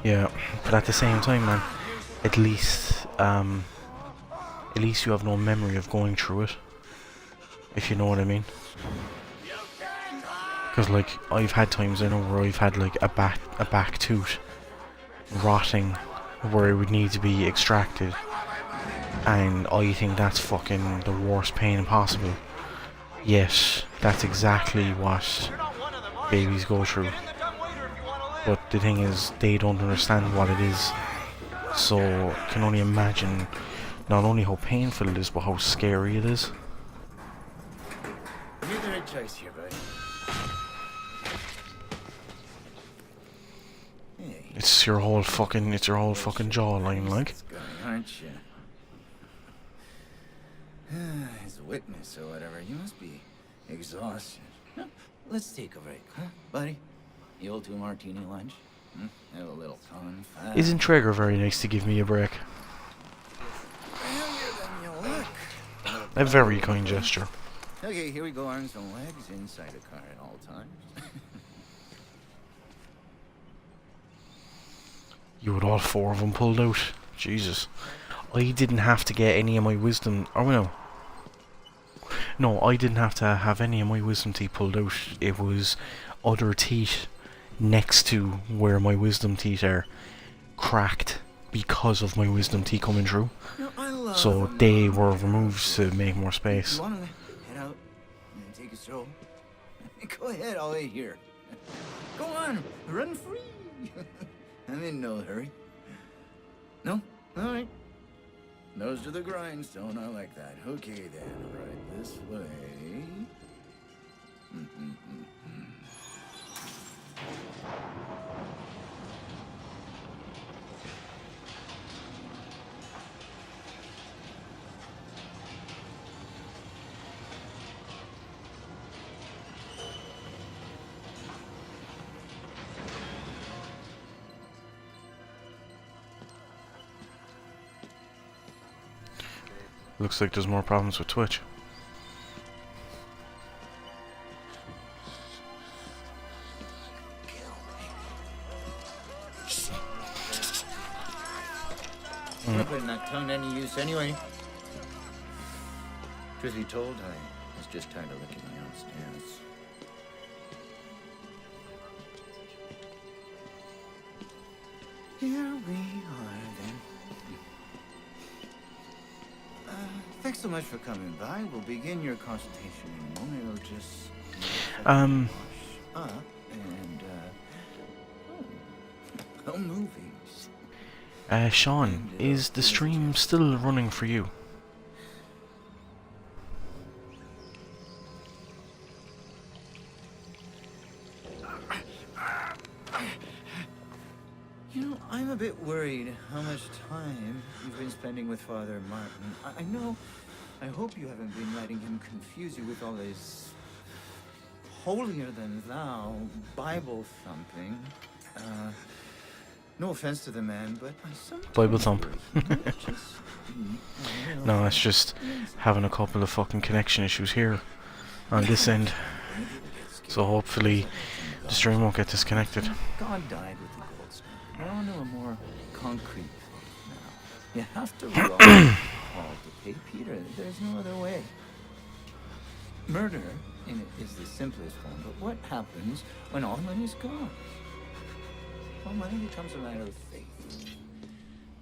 B: Yeah, but at the same time, man, at least you have no memory of going through it, if you know what I mean. Because, like, I've had times, I know, where I've had, like, a back tooth rotting where it would need to be extracted. And I think that's fucking the worst pain possible. Yet, that's exactly what babies go through. But the thing is, they don't understand what it is. So, I can only imagine not only how painful it is, but how scary it is.
D: You're the right choice here, buddy.
B: It's your whole fucking jawline, like.
D: Aren't you? As a witness or whatever, you must be exhausted. Let's take a break, huh, buddy? The old 2 martini lunch? Have a little fun.
B: Isn't Traeger very nice to give me a break? A very kind gesture.
D: Okay, here we go, arms and legs inside the car at all times.
B: You had all 4 of them pulled out. Jesus. I didn't have to get any of my wisdom... Oh, no. No, I didn't have to have any of my wisdom teeth pulled out. It was other teeth next to where my wisdom teeth are cracked because of my wisdom teeth coming through. So they were removed to make more space.
D: You want to head out and take a stroll? Go ahead, I'll wait here. Go on, run free. I'm in no hurry. No? Alright. Nose to the grindstone, I like that. Okay then, right this way.
B: Looks like there's more problems with Twitch.
D: never putting that tongue to any use anyway. Truth be told, I was just tired of licking my own stairs. Here we are, then. Thanks so much for coming by. We'll begin your consultation in a moment. It'll just... wash up and, oh, movies.
B: Sean, is the stream still running for you?
D: You know, I'm a bit worried how much time you've been spending with Father Martin. I know, I hope you haven't been letting him confuse you with all his holier-than-thou Bible thumping. No offense to the man, but I sometimes...
B: Bible thump.
D: just,
B: No, it's just having a couple of fucking connection issues here on this end. So hopefully the stream won't get disconnected.
D: God died with the gold standard. We're on to a more concrete thing now. You have to rob Paul to pay Peter. There's no other way. Murder in it is the simplest form, but what happens when all money's gone? Well, money becomes a matter of faith.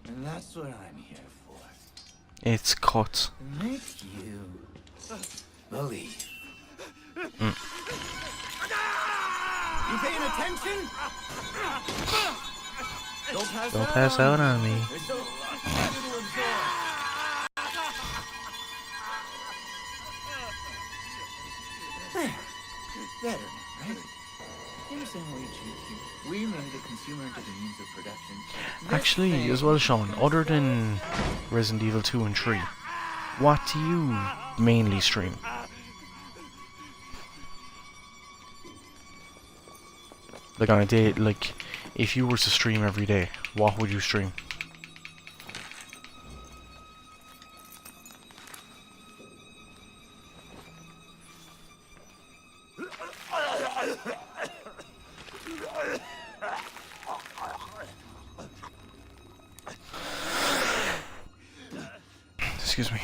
D: And that's what I'm here for.
B: It's cut.
D: To make you believe. You paying attention?
B: Don't pass out on me.
D: There's so much to absorb. There. Better now, right? You understand why you choose here? We made the consumer into the means of production.
B: Actually, as well, Sean, other than Resident Evil 2 and 3, what do you mainly stream? Like on a day, like, if you were to stream every day, what would you stream? Excuse me.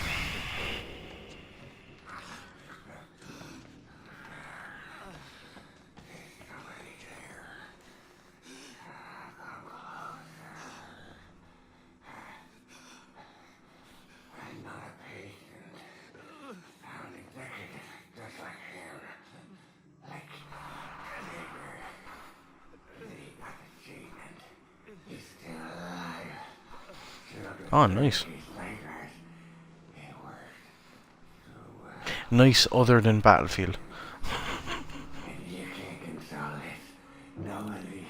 B: Oh, nice. Nice other than Battlefield.
A: You can't control it. Nobody.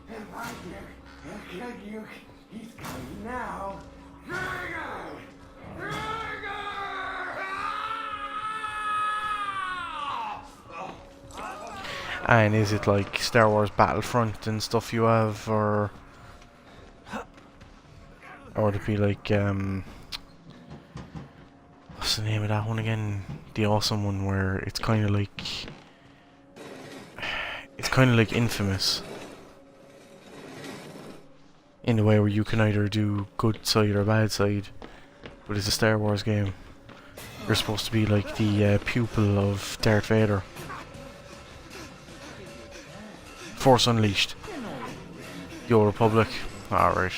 A: And partner, he'll kill you. He's coming now.
B: And is it like Star Wars Battlefront and stuff you have, or would it be like what's the name of that one again? The awesome one where it's kind of like Infamous, in the way where you can either do good side or bad side, but it's a Star Wars game. You're supposed to be like the pupil of Darth Vader. Force Unleashed. The Old Republic. Alright.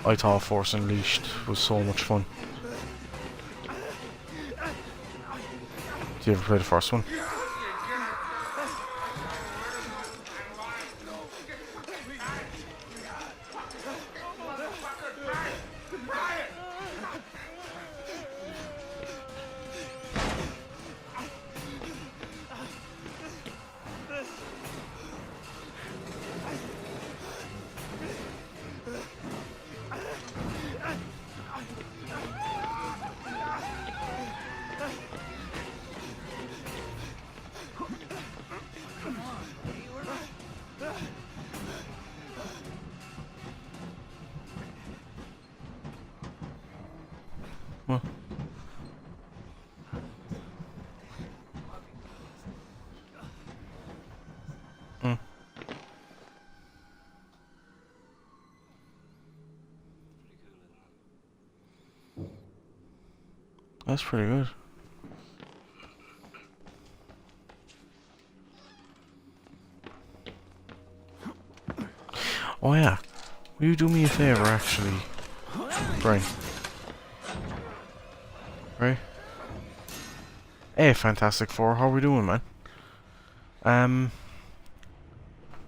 B: I thought Force Unleashed was so much fun. Did you ever play the first one? Well. That's pretty good. Oh yeah, will you do me a favour actually, Brian? Right? Hey, Fantastic Four, how are we doing, man?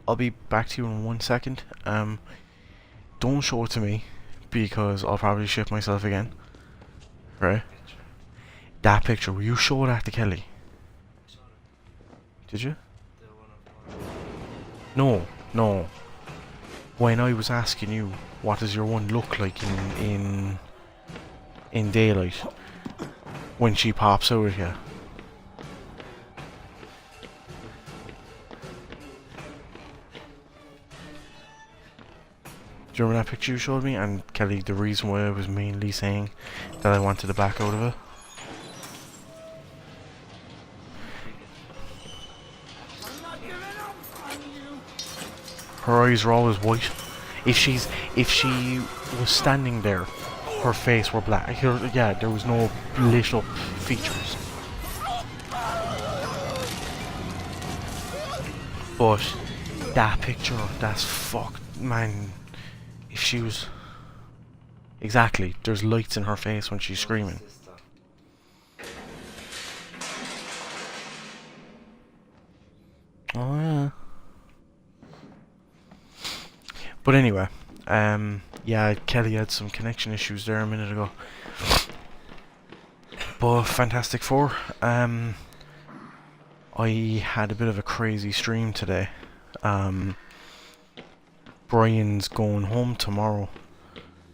B: I'll be back to you in 1 second. Don't show it to me, because I'll probably shit myself again. Right? That picture, will you show that to Kelly? Did you? No, no. When I was asking you, what does your one look like in daylight? When she pops out here. Do you remember that picture you showed me? And Kelly, the reason why I was mainly saying that I wanted to back out of it. Her eyes are always white. If she was standing there, her face were black. Yeah, there was no lit up features. But that picture, that's fucked, man. If she was exactly, there's lights in her face when she's screaming. Oh yeah. But anyway, yeah, Kelly had some connection issues there a minute ago. But Fantastic Four, I had a bit of a crazy stream today. Brian's going home tomorrow,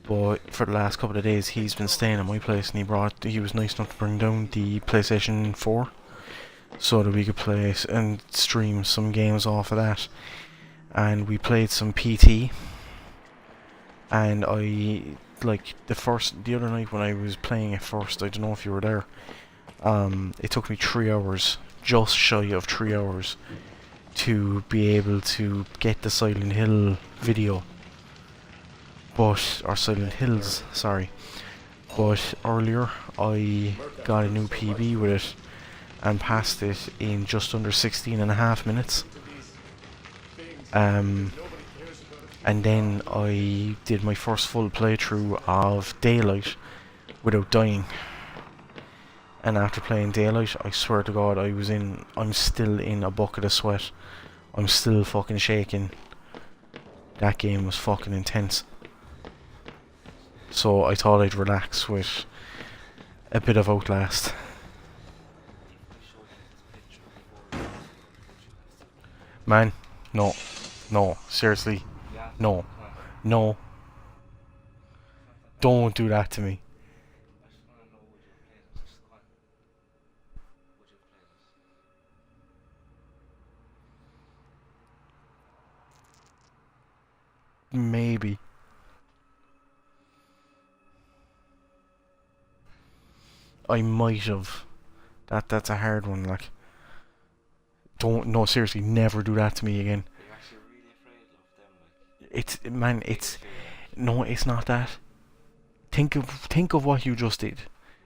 B: but for the last couple of days he's been staying at my place, and he was nice enough to bring down the PlayStation 4 so that we could play and stream some games off of that. And we played some PT, and the other night when I was playing it first, I don't know if you were there, it took me 3 hours, just shy of 3 hours, to be able to get the Silent Hill video, or Silent Hills, sorry. But earlier I got a new PB with it and passed it in just under 16.5 minutes. And then I did my first full playthrough of Daylight without dying. And after playing Daylight, I swear to God, I'm still in a bucket of sweat. I'm still fucking shaking. That game was fucking intense. So I thought I'd relax with a bit of Outlast. Man, no. No, seriously. No. No. Don't do that to me. Maybe. I might have. That's a hard one, like. No, seriously, never do that to me again.
F: You're actually really afraid of them, like.
B: No, it's not that. Think of what you just did.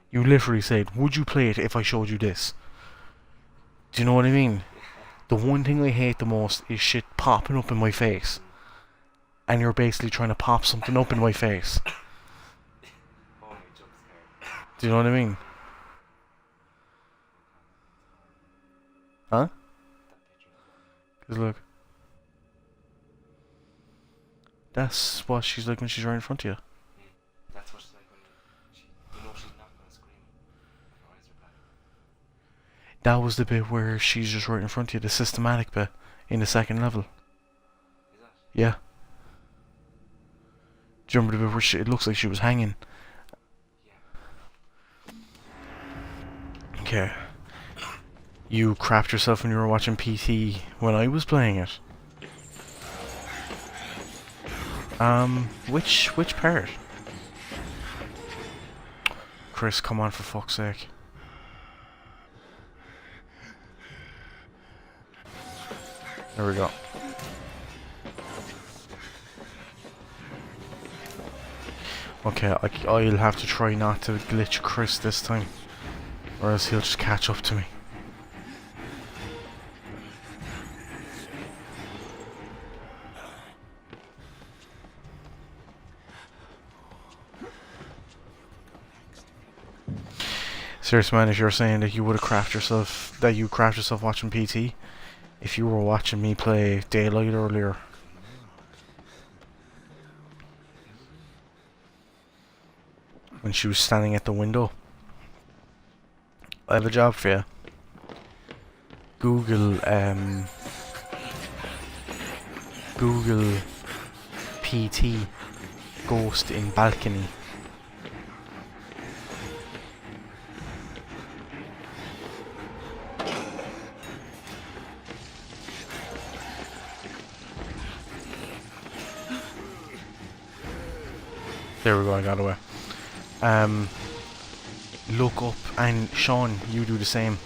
B: You literally said, would you play it if I showed you this? Do you know what I mean? The one thing I hate the most is shit popping up in my face. And you're basically trying to pop something up in my face.
F: Oh, my jump scare.
B: Do you know what I mean? Huh? Cause look. That's what she's like when she's right in front of you.
F: That's what she's like when you know she's not gonna scream. Her eyes are black.
B: That was the bit where she's just right in front of you, the systematic bit in the second level.
F: Is that?
B: Yeah. Do you remember the bit where it looks like she was hanging?
F: Yeah.
B: Okay. You crapped yourself when you were watching PT when I was playing it. Which part? Chris, come on, for fuck's sake. There we go. Okay, I'll have to try not to glitch Chris this time. Or else he'll just catch up to me. Seriously, man, if you're saying that you would have crafted yourself, that you crafted yourself watching PT, if you were watching me play Daylight earlier, when she was standing at the window, I have a job for you. Google PT ghost in balcony. There we go, I got away. Look up, and Sean, you do the same.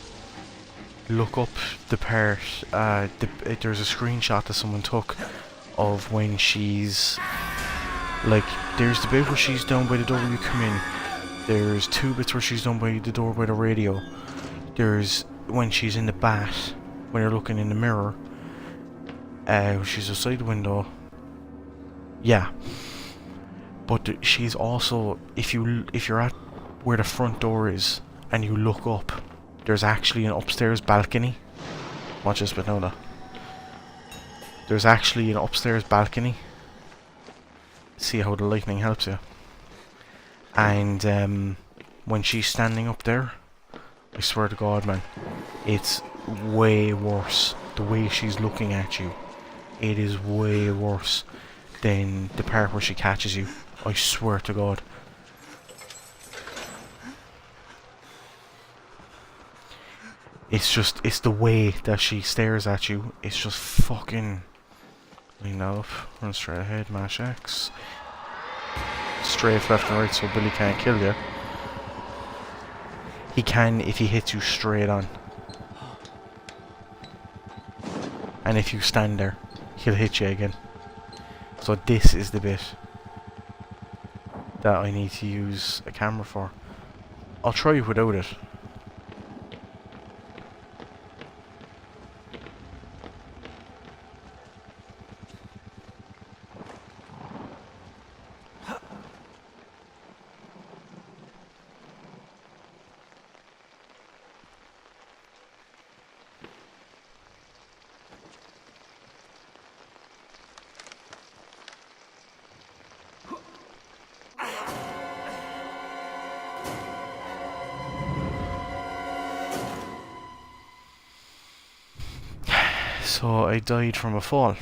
B: Look up the part, there's a screenshot that someone took of when she's, like, there's the bit where she's down by the door when you come in. There's two bits where she's down by the door by the radio. There's when she's in the bat, when you're looking in the mirror. She's outside the window. Yeah. But she's also, if you're at where the front door is and you look up, there's actually an upstairs balcony. Watch this bit now, though. There's actually an upstairs balcony. See how the lightning helps you. And when she's standing up there, I swear to God, man, it's way worse. The way she's looking at you, it is way worse than the part where she catches you. I swear to God. It's the way that she stares at you. It's just fucking... Lean up, run straight ahead, mash X. Strafe left and right so Billy can't kill you. He can if he hits you straight on. And if you stand there, he'll hit you again. So this is the bit that I need to use a camera for. I'll try it without it. So I died from a fall.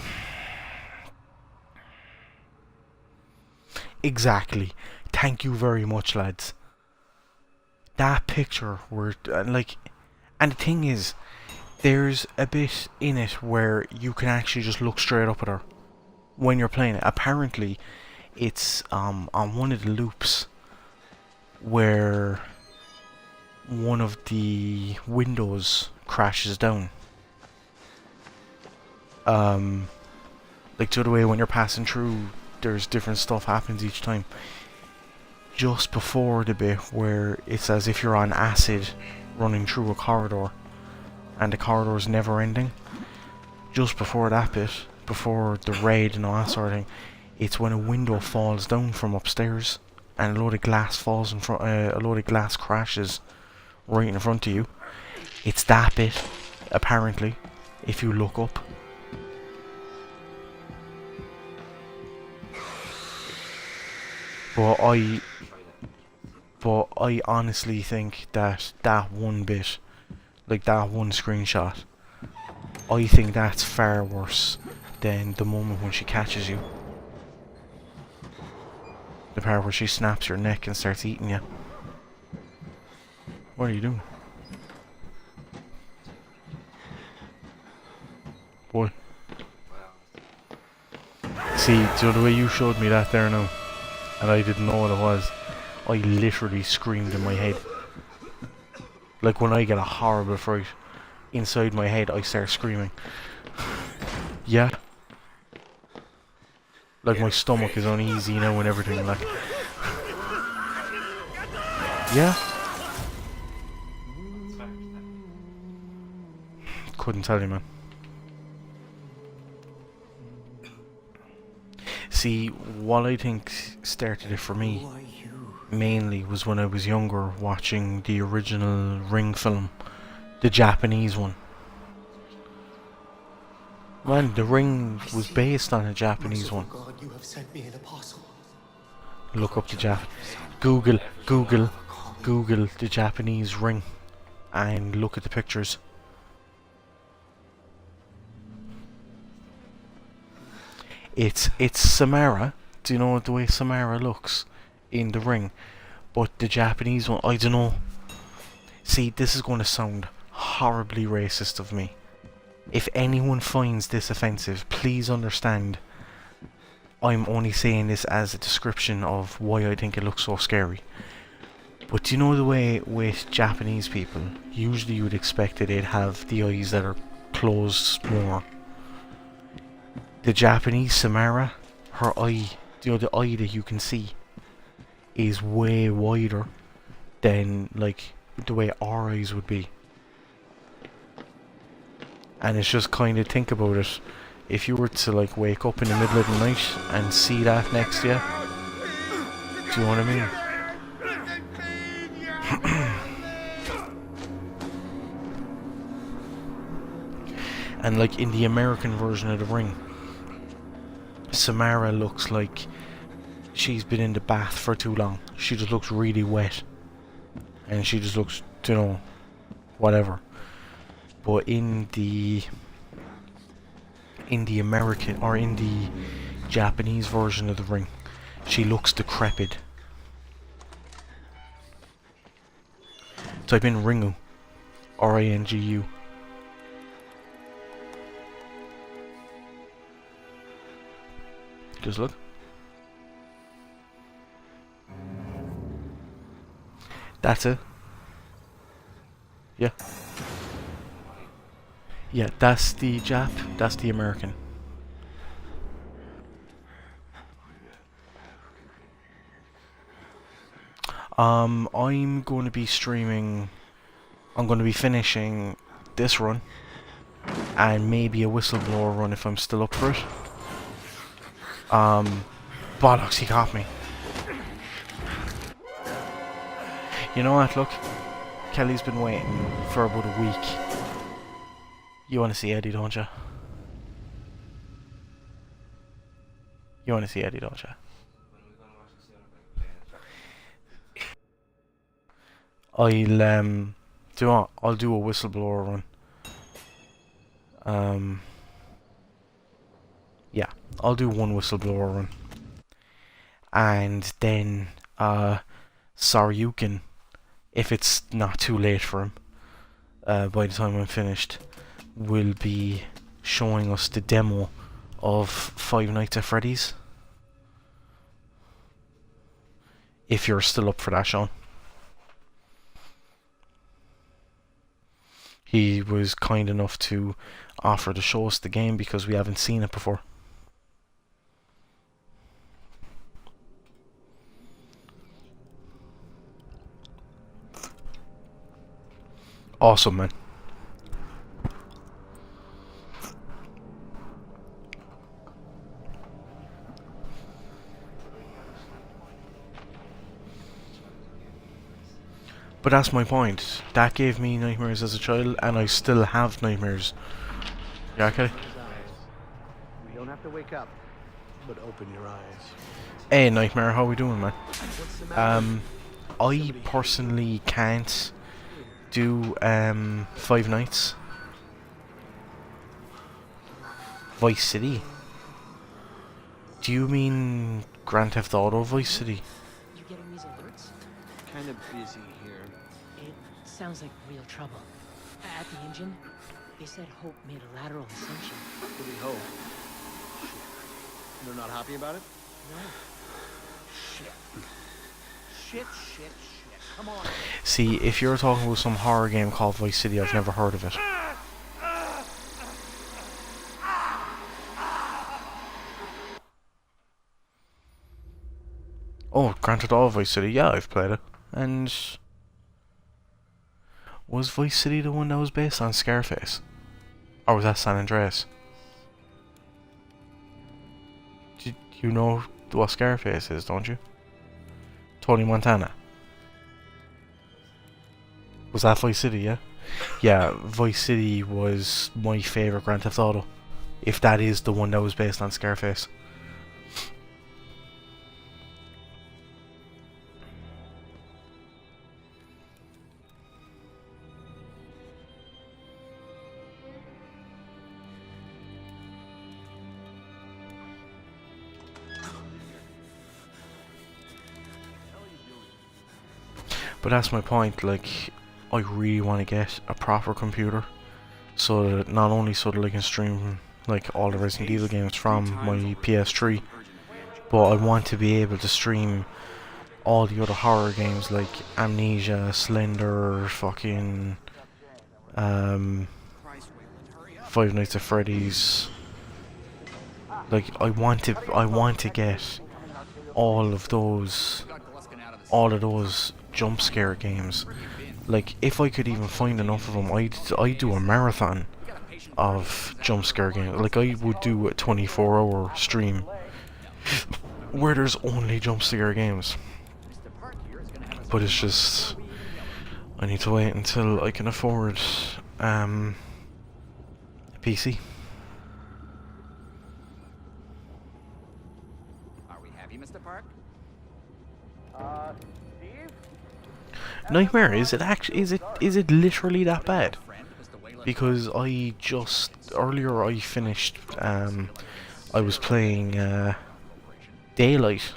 B: Exactly. Thank you very much, lads. That picture where, like, and the thing is, there's a bit in it where you can actually just look straight up at her when you're playing it. Apparently, it's on one of the loops where one of the windows crashes down. Like the other way, when you're passing through, there's different stuff happens each time. Just before the bit where it's as if you're on acid running through a corridor and the corridor's never ending, just before that bit, before the raid and all that sort of thing, it's when a window falls down from upstairs and a load of glass falls in front, a load of glass crashes right in front of you. It's that bit, apparently, if you look up. But I honestly think that that one bit, like that one screenshot, I think that's far worse than the moment when she catches you. The part where she snaps your neck and starts eating you. What are you doing? What? See, the way you showed me that there now, and I didn't know what it was, I literally screamed in my head. Like when I get a horrible fright, inside my head I start screaming. Yeah. Like my stomach is uneasy now and everything, like. Yeah. couldn't tell you, man. See, what I think started it for me
C: Who are you?
B: mainly was when I was younger, watching the original Ring film, the Japanese one. Man, the Ring was based on a Japanese
C: Merciful
B: one.
C: God, you have sent me an apostle.
B: Look up the
C: Guard your
B: Jap.
C: life, son.
B: Google
C: You have a calling.
B: Google the Japanese Ring, and look at the pictures. It's Samara. Do you know the way Samara looks in the Ring? But the Japanese one, I don't know. See, this is going to sound horribly racist of me. If anyone finds this offensive, please understand. I'm only saying this as a description of why I think it looks so scary. But do you know the way with Japanese people, usually you would expect that they'd have the eyes that are closed more. The Japanese Samara, her eye, you know, the eye that you can see, is way wider than like the way our eyes would be. And it's just kind of, think about it, if you were to like wake up in the middle of the night and see that next to you, do you know what I mean? And like in the American version of the Ring, Samara looks like she's been in the bath for too long. She just looks really wet, and she just looks, you know, whatever. But in the American, or in the Japanese version of the Ring, she looks decrepit. Type in Ringu, Ringu. Just look. That's it. Yeah. Yeah, that's the Jap, that's the American. I'm going to be streaming, I'm going to be finishing this run, and maybe a whistleblower run if I'm still up for it. Bollocks, he caught me. You know what, look, Kelly's been waiting for about a week. You want to see Eddie, don't you? You want to see Eddie, don't you? Do you know what? I'll do a whistleblower run. Yeah, I'll do one whistleblower run. And then, Saryukin, if it's not too late for him, by the time I'm finished, will be showing us the demo of Five Nights at Freddy's. If you're still up for that, Sean. He was kind enough to offer to show us the game because we haven't seen it before. Awesome, man. But that's my point. That gave me nightmares as a child, and I still have nightmares. Yeah, okay?
G: We don't have to wake up, but open your eyes.
B: Hey, Nightmare, how we doing, man?
G: What's the matter?
B: I personally can't do, 5 Nights. Vice City? Do you mean Grand Theft Auto Vice City?
H: You getting these alerts?
G: Kind of busy here.
H: It sounds like real trouble. At the engine, they said Hope made a lateral ascension.
G: What do we hope? They're not happy about it?
H: No.
G: Shit. Come on.
B: See, if you're talking about some horror game called Vice City, I've never heard of it. Oh, Grand Theft Auto Vice City, yeah, I've played it. And was Vice City the one that was based on Scarface? Or was that San Andreas? You know what Scarface is, don't you? Tony Montana. Was that Vice City, yeah? Yeah, Vice City was my favourite Grand Theft Auto. If that is the one that was based on Scarface. But that's my point, like, I really want to get a proper computer, so that not only so that I can stream like all the Resident Evil games from my PS3, but I want to be able to stream all the other horror games like Amnesia, Slender, fucking Five Nights at Freddy's. Like I want to get all of those jump scare games. Like if I could even find enough of them, I'd do a marathon of jump scare games. Like I would do a 24-hour stream where there's only jump scare games. But it's just I need to wait until I can afford a PC.
I: Are we happy, Mr. Park?
G: Steve?
B: Nightmare, is it literally that bad? Because I just earlier I finished I was playing Daylight,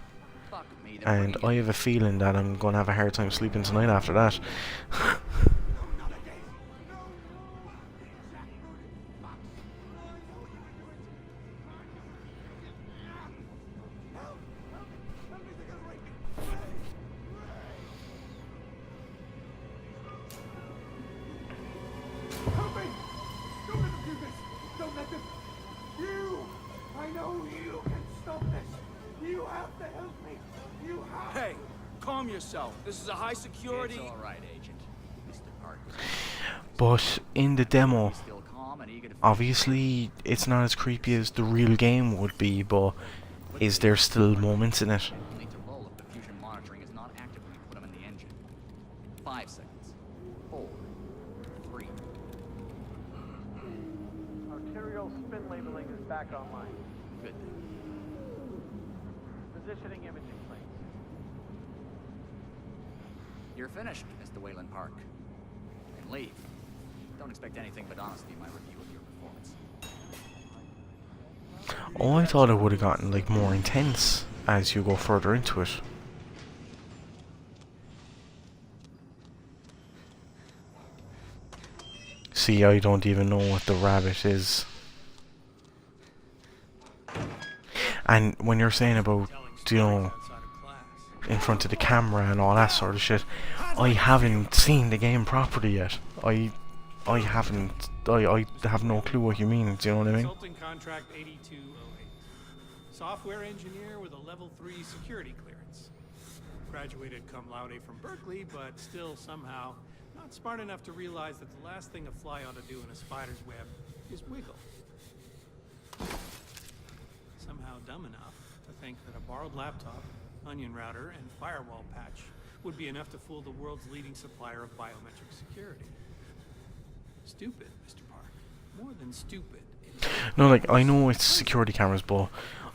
B: and I have a feeling that I'm gonna have a hard time sleeping tonight after that.
I: Hey, calm yourself. This is a high security.
D: It's all right, Agent. Mr. Park.
B: But in the demo,
D: Still calm and eager to
B: obviously it's not as creepy as the real game would be, but is there still moments in it?
D: need to roll if the fusion monitoring is not active when you put them in the engine. 5 seconds. 4. 3.
G: Arterial spin labeling is back online.
D: Good.
G: Positioning imaging planes.
D: You're finished, Mr. Wayland Park. You can leave. Don't expect anything but honesty in my review of your performance.
B: Oh, I thought it would have gotten like more intense as you go further into it. See, I don't even know what the rabbit is. And when you're saying about, you know, in front of the camera and all that sort of shit, I haven't seen the game properly yet. I haven't. I have no clue what you mean. Do you know what I mean?
E: Consulting contract 8208. Software engineer with a level 3 security clearance. Graduated cum laude from Berkeley, but still somehow not smart enough to realize that the last thing a fly ought to do in a spider's web is wiggle. Somehow dumb enough to think that a borrowed laptop, onion router, and firewall patch would be enough to fool the world's leading supplier of biometric security. Stupid, Mr. Park. More than stupid.
B: No, like I know it's security cameras, but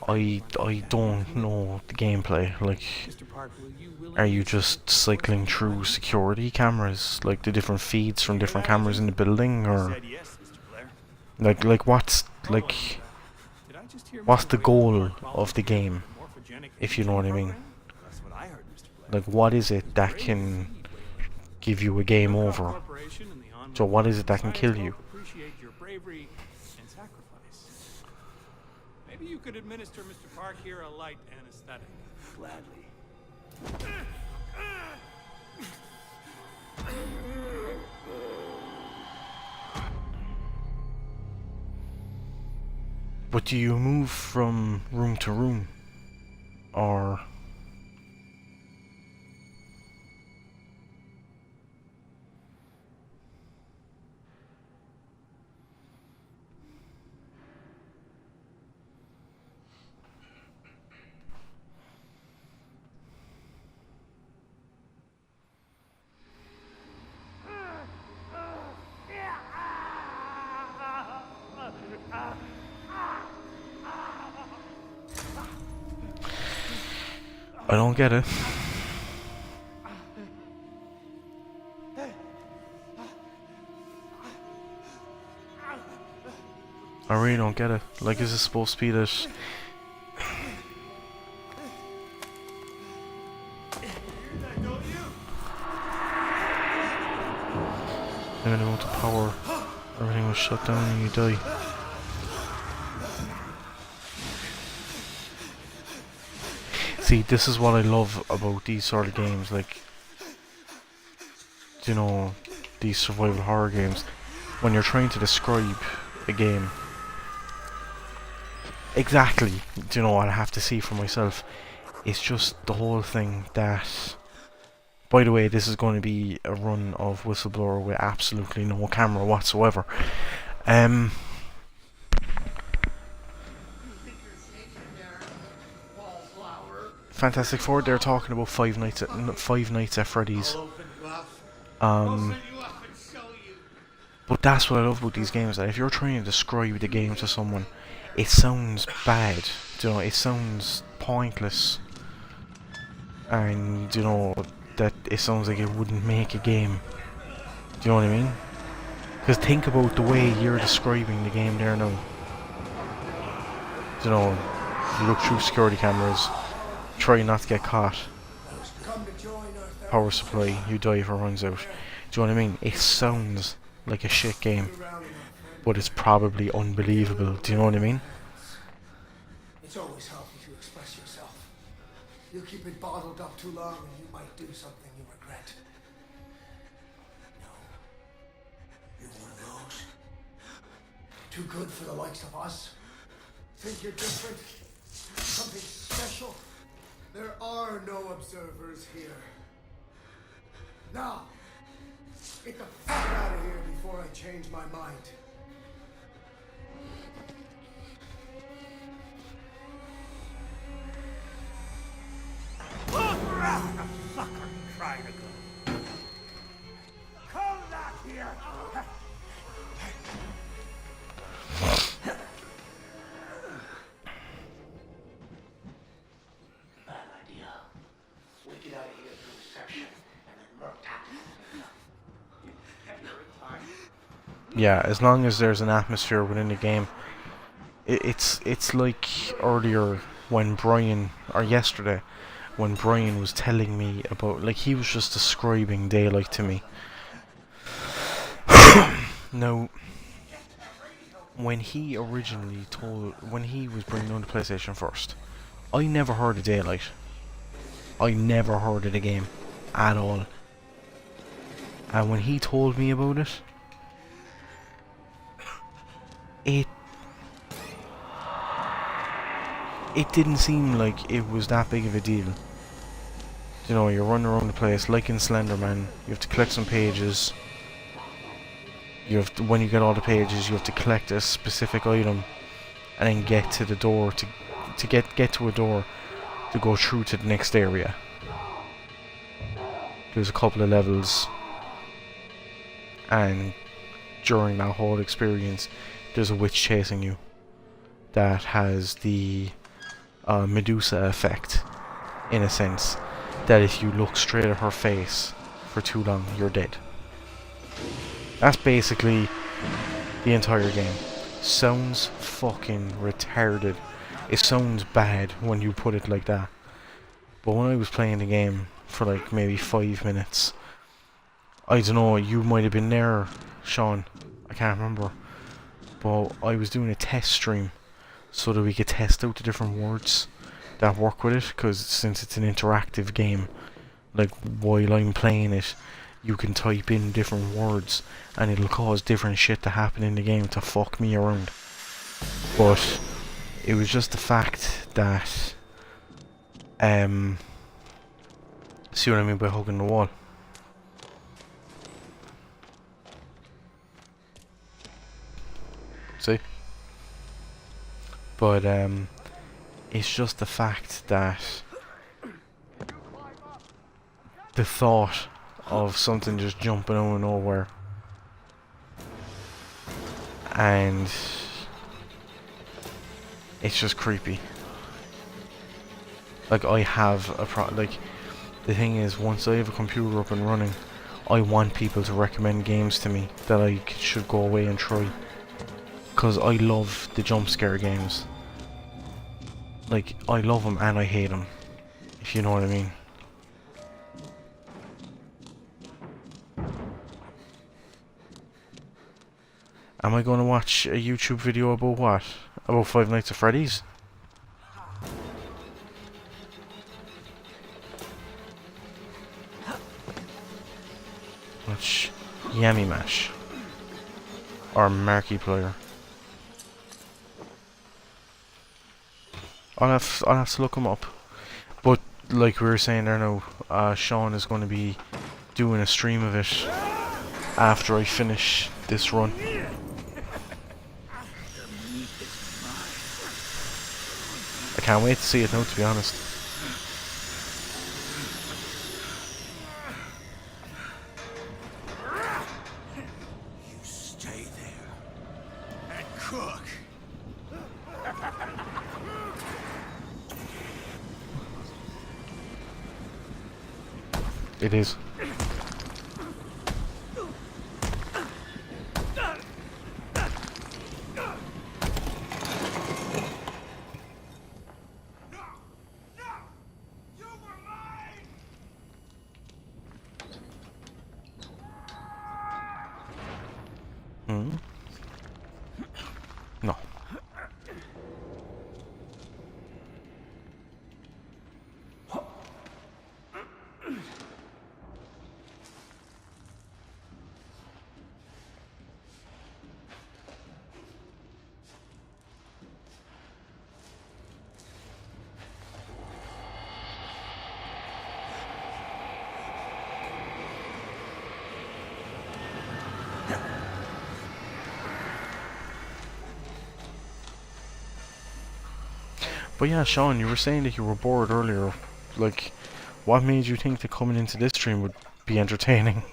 B: I don't know the gameplay. Like,
E: Mr. Park, will you
B: are you just cycling through security cameras, like the different feeds from different cameras in the building, or
I: Said yes, Mr. Blair.
B: like what's the goal of the game, if you know what I mean?
I: That's what I heard, Mr. Blair.
B: Like, what is it that can give you a game over? So what is it that can kill you?
E: Appreciate your bravery and sacrifice. Maybe you could administer Mr. Park here a light anesthetic.
I: Gladly.
B: But do you move from room to room, or I don't get it. I really don't get it. Like, is it supposed to be that... Then amount of power, everything was shut down and you die. See, this is what I love about these sort of games, like, you know, these survival horror games. When you're trying to describe a game, exactly, you know, what I have to see for myself. It's just the whole thing that... By the way, this is going to be a run of Whistleblower with absolutely no camera whatsoever. Fantastic Four, they're talking about Five Nights at Freddy's. But that's what I love about these games, that if you're trying to describe the game to someone, it sounds bad, you know, it sounds pointless, and, you know, that it sounds like it wouldn't make a game. Do you know what I mean? Because think about the way you're describing the game there now. You know, you look through security cameras, try not to get caught. Power supply, you die if it runs out. Do you know what I mean? It sounds like a shit game, but it's probably unbelievable. Do you know what I mean?
C: It's always healthy to express yourself. You keep it bottled up too long and you might do something you regret. No. You're one of those. Too good for the likes of us. Think you're different? Something special? There are no observers here. Now, get the fuck out of here before I change my mind.
I: Trying to go. Come back here.
C: Bad idea. We get out of here through reception and then murk that.
B: Yeah, as long as there's an atmosphere within the game. It's like earlier when Brian, or yesterday, when Brian was telling me about, like, he was just describing Daylight to me. Now, when he was bringing on the PlayStation first, I never heard of Daylight. I never heard of the game at all. And when he told me about it, it didn't seem like it was that big of a deal. You know, you're running around the place like in Slenderman. You have to collect some pages. You have to, when you get all the pages, you have to collect a specific item, and then get to the door to get to a door to go through to the next area. There's a couple of levels, and during that whole experience, there's a witch chasing you that has the Medusa effect, in a sense, that if you look straight at her face for too long, you're dead. That's basically the entire game. Sounds fucking retarded. It sounds bad when you put it like that. But when I was playing the game for like maybe 5 minutes, I don't know, you might have been there, Sean, I can't remember, but I was doing a test stream so that we could test out the different words that work with it, because since it's an interactive game, like, while I'm playing it, you can type in different words and it'll cause different shit to happen in the game to fuck me around. But it was just the fact that see what I mean by hugging the wall? See? But it's just the fact that the thought of something just jumping out of nowhere and it's just creepy. Like, I have a like, the thing is, once I have a computer up and running, I want people to recommend games to me that I should go away and try. Because I love the jump scare games. Like, I love them and I hate them, if you know what I mean. Am I going to watch a YouTube video about what? About Five Nights at Freddy's? Watch Yummy Mash. Or Markiplier. I'll have to look them up. But like we were saying there now, Sean is going to be doing a stream of it after I finish this run. I can't wait to see it now, to be honest.
I: You stay there and cook.
B: It is. No. But yeah, Sean, you were saying that you were bored earlier. Like, what made you think that coming into this stream would be entertaining?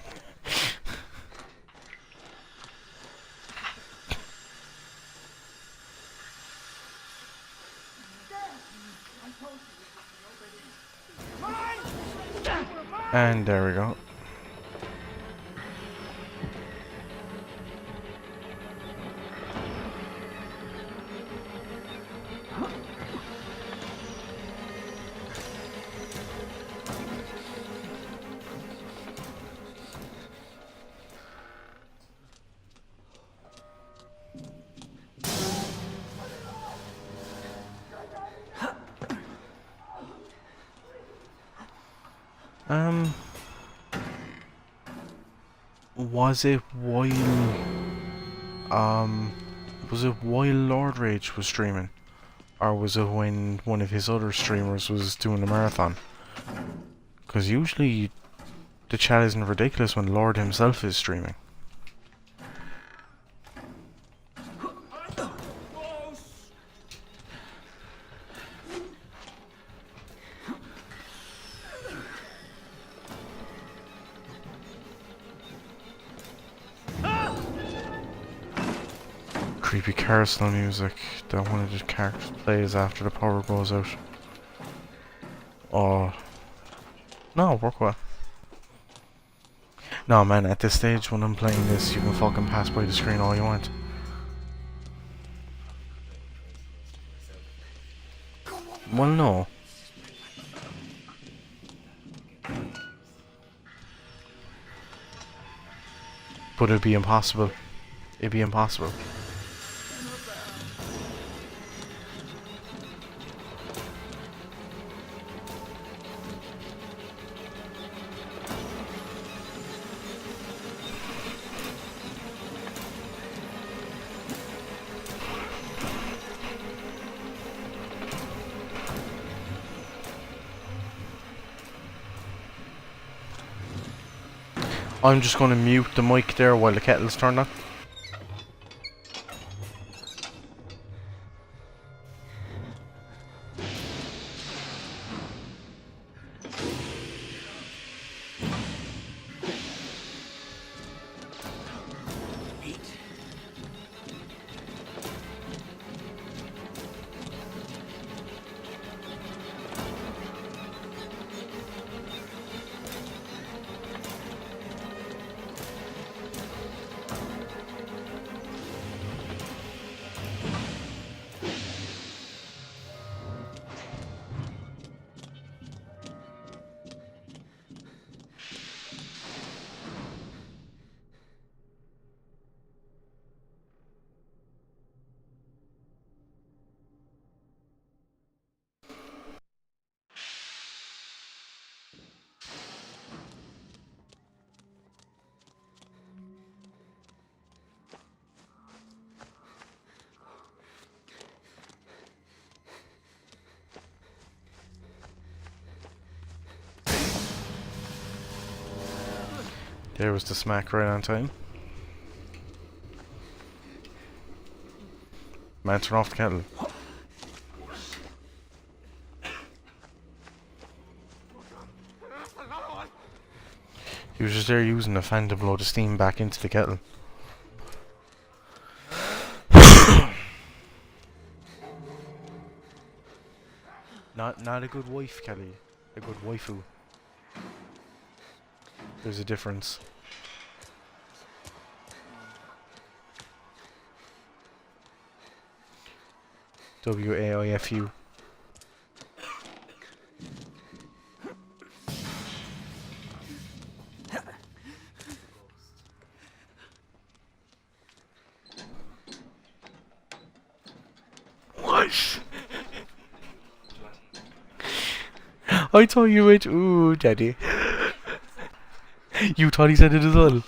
B: And there we go. Was it while Lord Rage was streaming? Or was it when one of his other streamers was doing a marathon? Because usually the chat isn't ridiculous when Lord himself is streaming. Creepy carousel music that one of the characters plays after the power goes out. Oh. No, work well. No man, at this stage when I'm playing this, you can fucking pass by the screen all you want. Well, no. But it'd be impossible. It'd be impossible. I'm just going to mute the mic there while the kettle's turned on. There was the smack right on time. Man, turn off the kettle. He was just there using the fan to blow the steam back into the kettle. Not a good wife, Kelly. A good waifu. There's a difference. WAIFU. What? I thought you went, ooh, daddy. You thought he said it as well.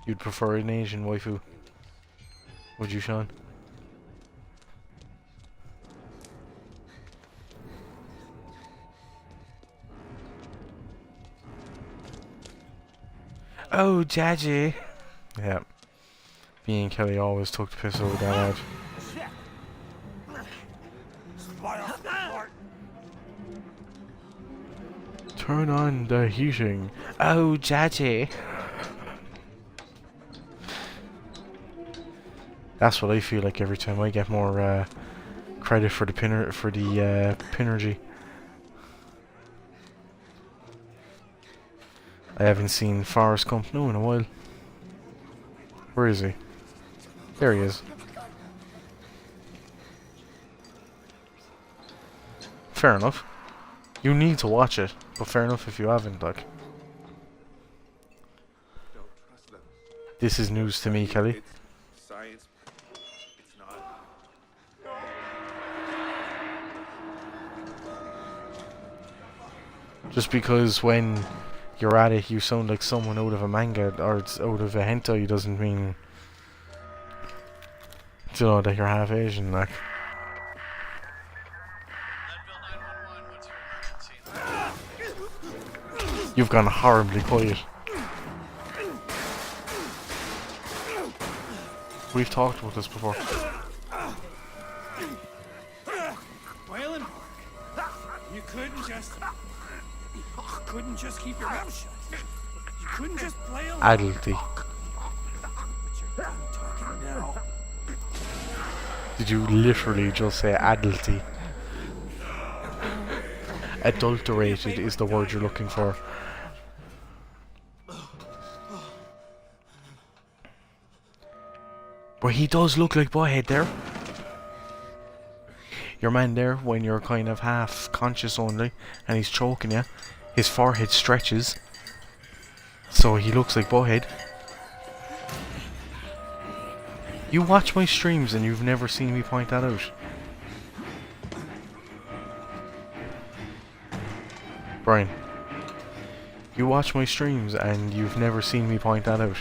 B: You'd prefer an Asian waifu, would you, Sean? Oh, daddy. Yeah. Me and Kelly always took the piss over that out. Turn on the heating. Oh, daddy. That's what I feel like every time I get more credit for the Pinergy. I haven't seen Forrest Gump in a while. Where is he? There he is. Fair enough. You need to watch it, but fair enough if you haven't, like. This is news to me, Kelly.
J: Science. It's not.
B: Just because when you're at it you sound like someone out of a manga or it's out of a hentai doesn't mean, you know, that you're half Asian, like. You've gone horribly quiet. We've talked about this before.
E: Waylon, you couldn't just keep your mouth shut. You couldn't just play along.
B: Adulty.
E: But you're done talking now.
B: Did you literally just say adulty? Adulterated is the word you're looking for. But he does look like Boyhead there. Your man there, when you're kind of half conscious only, and he's choking you, his forehead stretches, so he looks like Boyhead. You watch my streams and you've never seen me point that out. Brian, you watch my streams and you've never seen me point that out.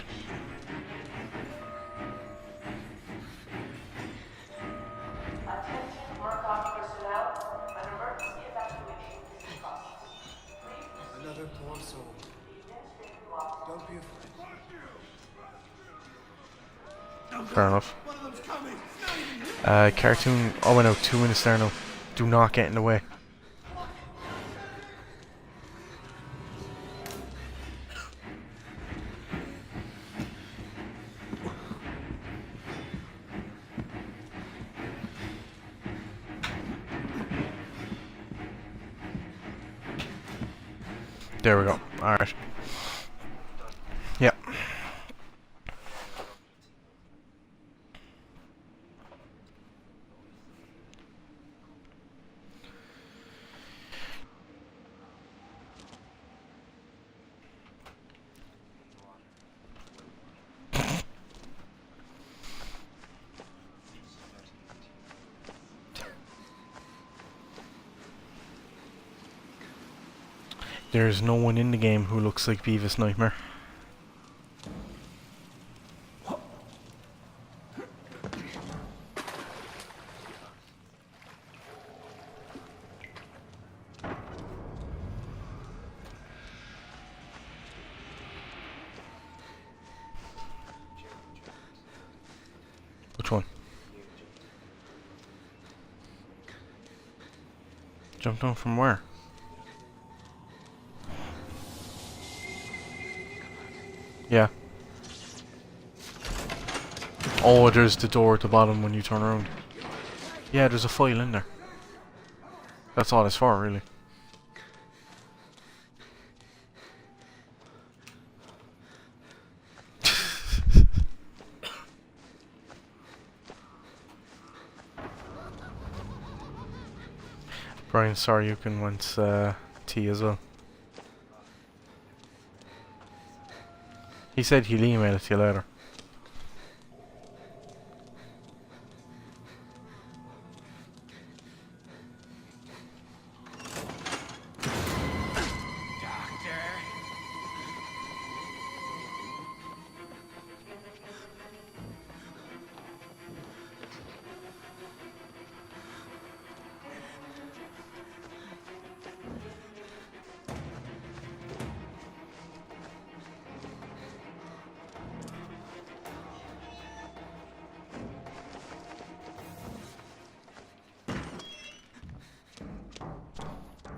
C: Another poor soul. Don't be afraid.
B: Fair enough. Cartoon. Oh, I know. 2 minutes there now. Do not get in the way. There we go. Alright. Yep. There's no one in the game who looks like Beavis Nightmare. Jump down from where? Yeah. Oh, there's the door at the bottom when you turn around. Yeah, there's a file in there. That's all it's for, really. Brian, sorry, you can want tea as well. He said he'll email it to you later.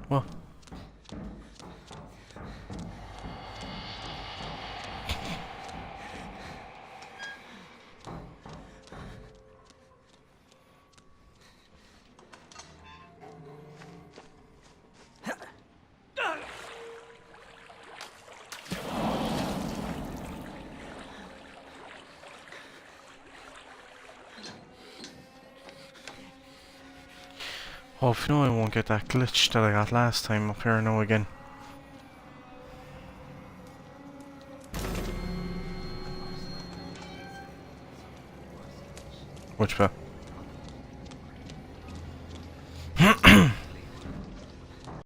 B: What? Hopefully I won't get that glitch that I got last time up here now again. Which bit?